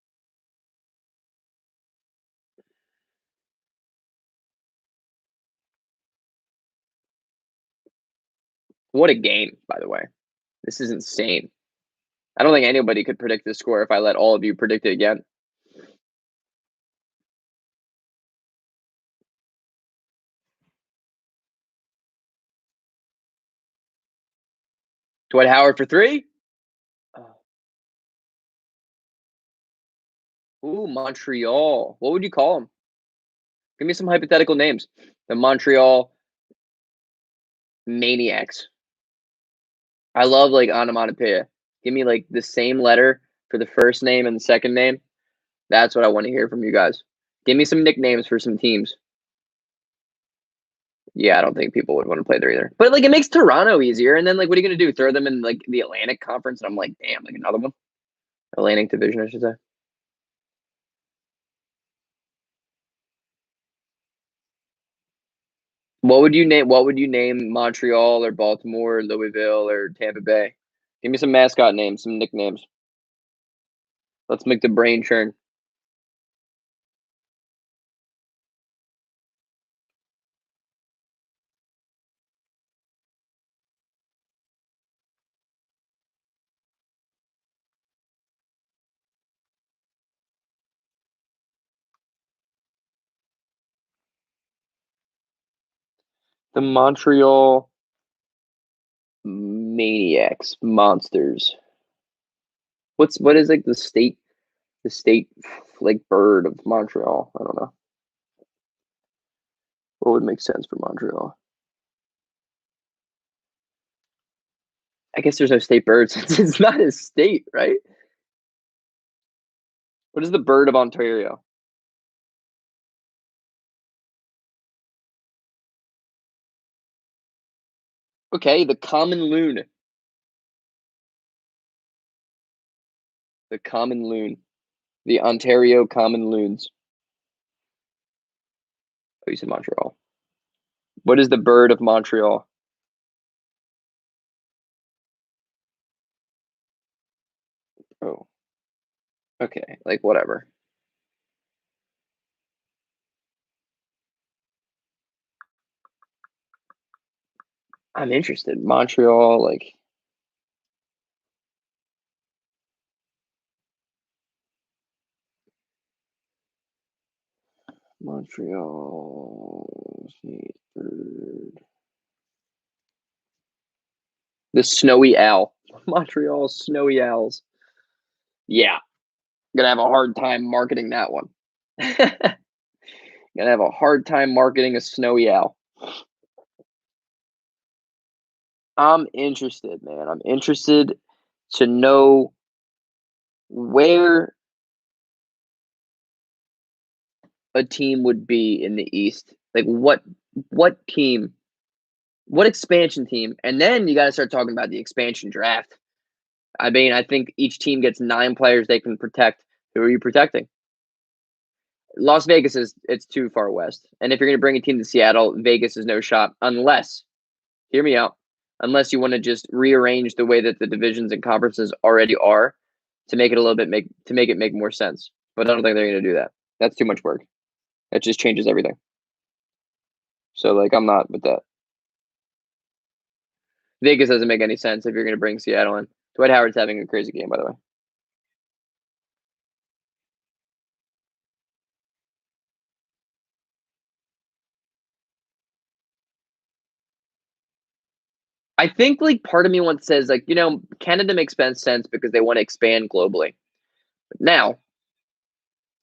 What a game, by the way. This is insane. I don't think anybody could predict this score if I let all of you predict it again. Dwight Howard for three. Ooh, Montreal. What would you call them? Give me some hypothetical names. The Montreal Maniacs. I love like onomatopoeia. Give me like the same letter for the first name and the second name. That's what I want to hear from you guys. Give me some nicknames for some teams. Yeah, I don't think people would want to play there either. But like it makes Toronto easier. And then like what are you gonna do? Throw them in like the Atlantic Conference? And I'm like, damn, like another one. Atlantic Division, I should say. What would you name Montreal or Baltimore or Louisville or Tampa Bay? Give me some mascot names, some nicknames. Let's make the brain churn. The Montreal Maniacs, monsters. What is like the state like bird of Montreal? I don't know. What would make sense for Montreal? I guess there's no state bird since it's not a state, right? What is the bird of Ontario? Okay, the common loon. The common loon. The Ontario common loons. Oh, you said Montreal. What is the bird of Montreal? Oh, okay. Like whatever. I'm interested. Montreal, like Montreal state bird. The snowy owl. Montreal snowy owls. Yeah, gonna have a hard time marketing that one. Gonna have a hard time marketing a snowy owl. I'm interested, man. I'm interested to know where a team would be in the East. Like what team, what expansion team, and then you got to start talking about the expansion draft. I mean, I think each team gets 9 players they can protect. Who are you protecting? Las Vegas is it's too far west, and if you're going to bring a team to Seattle, Vegas is no shot unless, hear me out, unless you want to just rearrange the way that the divisions and conferences already are to make it a little bit make it make more sense. But I don't think they're going to do that. That's too much work. That just changes everything. So like I'm not with that. Vegas doesn't make any sense if you're going to bring Seattle in. Dwight Howard's having a crazy game, by the way. I think like part of me once says like Canada makes sense because they want to expand globally. But now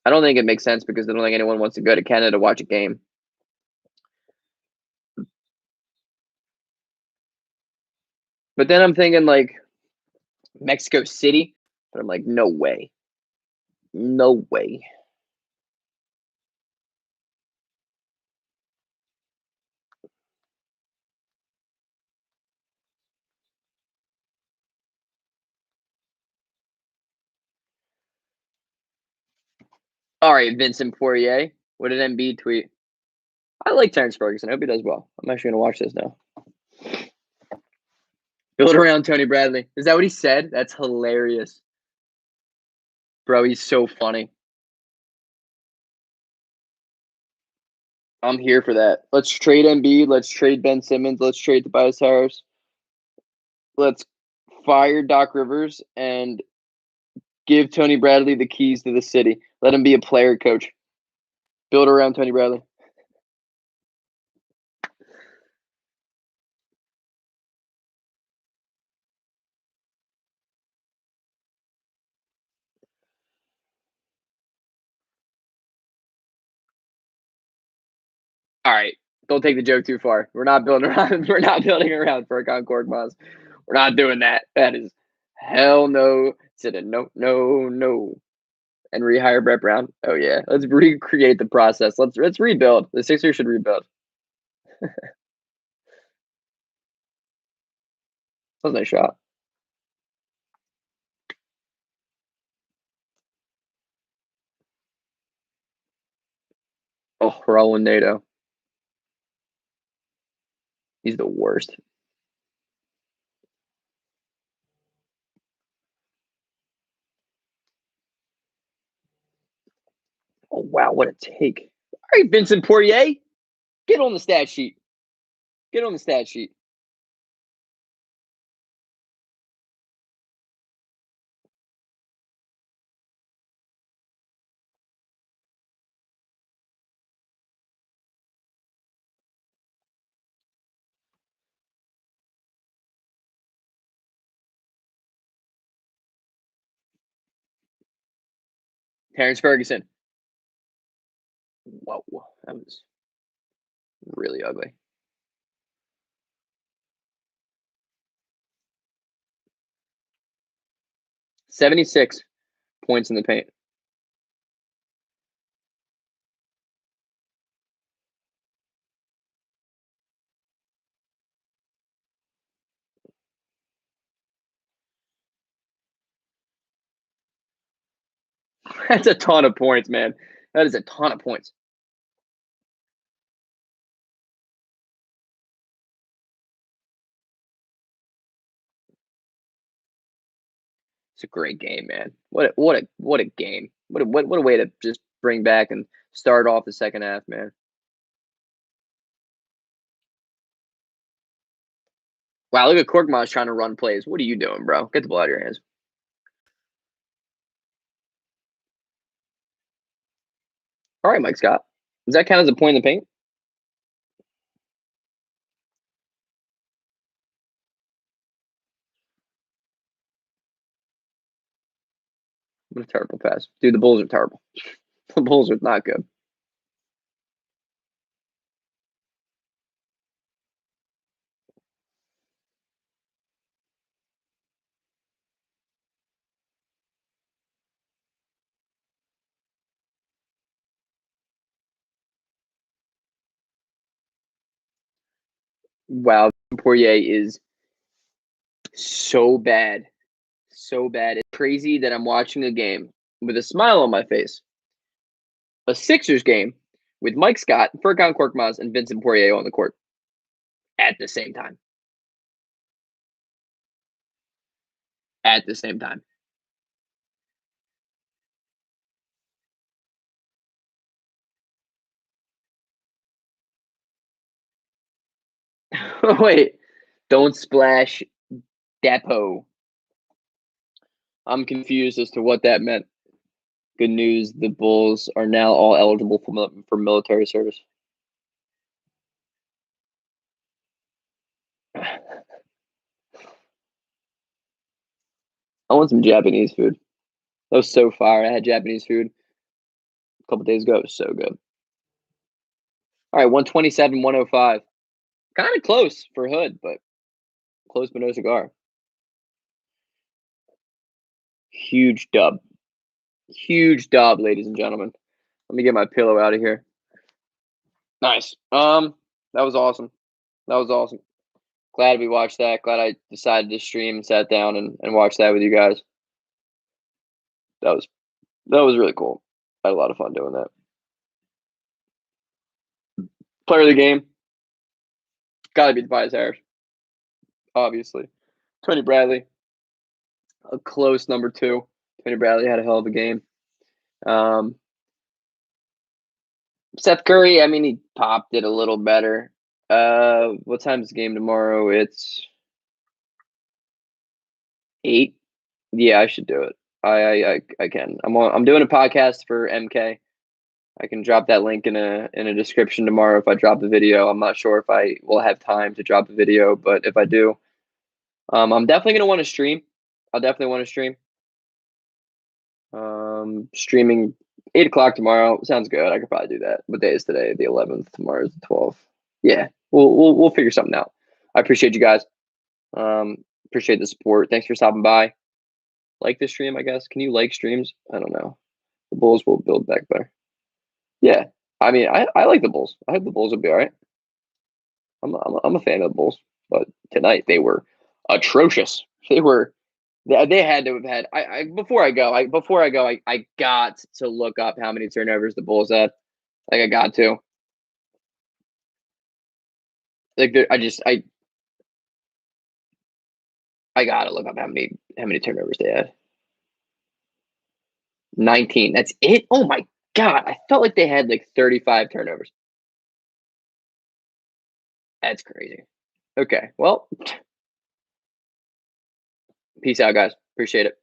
I don't think it makes sense because I don't think anyone wants to go to Canada to watch a game. But then I'm thinking like Mexico City, but I'm like no way, no way. All right, Vincent Poirier. What did MB tweet? I like Terrence Ferguson. I hope he does well. I'm actually gonna watch this now. Build around Tony Bradley. Is that what he said? That's hilarious. Bro, he's so funny. I'm here for that. Let's trade MB. Let's trade Ben Simmons. Let's trade Tobias Harris. Let's fire Doc Rivers and give Tony Bradley the keys to the city. Let him be a player coach. Build around Tony Bradley. All right. Don't take the joke too far. We're not building around. We're not building around for a Concord Moss. We're not doing that. That is hell no. Said a no, no, no. And rehire Brett Brown. Oh yeah. Let's recreate the process. Let's rebuild. The Sixers should rebuild. That was a nice shot. Oh, Raul Nato. He's the worst. Oh wow, what a take! All right, Vincent Poirier, get on the stat sheet. Get on the stat sheet. Terrence Ferguson. Whoa, that was really ugly. 76 points in the paint. That's a ton of points, man. That is a ton of points. It's a great game, man. What a game. What a way to just bring back and start off the second half, man. Wow, look at Korkmaz trying to run plays. What are you doing, bro? Get the ball out of your hands. All right, Mike Scott. Does that count as a point in the paint? What a terrible pass. Dude, the Bulls are terrible. The Bulls are not good. Wow, Poirier is so bad. So bad. It's crazy that I'm watching a game with a smile on my face. A Sixers game with Mike Scott, Furkan Korkmaz, and Vincent Poirier on the court at the same time. At the same time. Wait, don't splash Depot. I'm confused as to what that meant. Good news, the Bulls are now all eligible for military service. I want some Japanese food. That was so fire. I had Japanese food a couple days ago. It was so good. All right, 127, 105. Kind of close for Hood, but close but no cigar. Huge dub. Huge dub, ladies and gentlemen. Let me get my pillow out of here. Nice. That was awesome. That was awesome. Glad we watched that. Glad I decided to stream and sat down and watched that with you guys. That was really cool. I had a lot of fun doing that. Player of the game, gotta be Tobias Harris, obviously. Tony Bradley, a close number 2. Tony Bradley had a hell of a game. Seth Curry, I mean, he popped it a little better. What time's the game tomorrow? It's 8. Yeah, I should do it. I can. I'm doing a podcast for MK. I can drop that link in a description tomorrow if I drop the video. I'm not sure if I will have time to drop the video, but if I do, I'm definitely gonna want to stream. I'll definitely want to stream. Streaming 8 o'clock tomorrow sounds good. I could probably do that. What day is today? The 11th. Tomorrow is the 12th. Yeah, we'll figure something out. I appreciate you guys. Appreciate the support. Thanks for stopping by. Like this stream, I guess. Can you like streams? I don't know. The Bulls will build back better. Yeah, I mean, I like the Bulls. I hope the Bulls will be all right. I'm a fan of the Bulls, but tonight they were atrocious. They had to have had. Before I go, I got to look up how many turnovers the Bulls had. Like I got to. Like I gotta look up how many turnovers they had. 19. That's it. Oh my god! I felt like they had like 35 turnovers. That's crazy. Okay, well, peace out, guys. Appreciate it.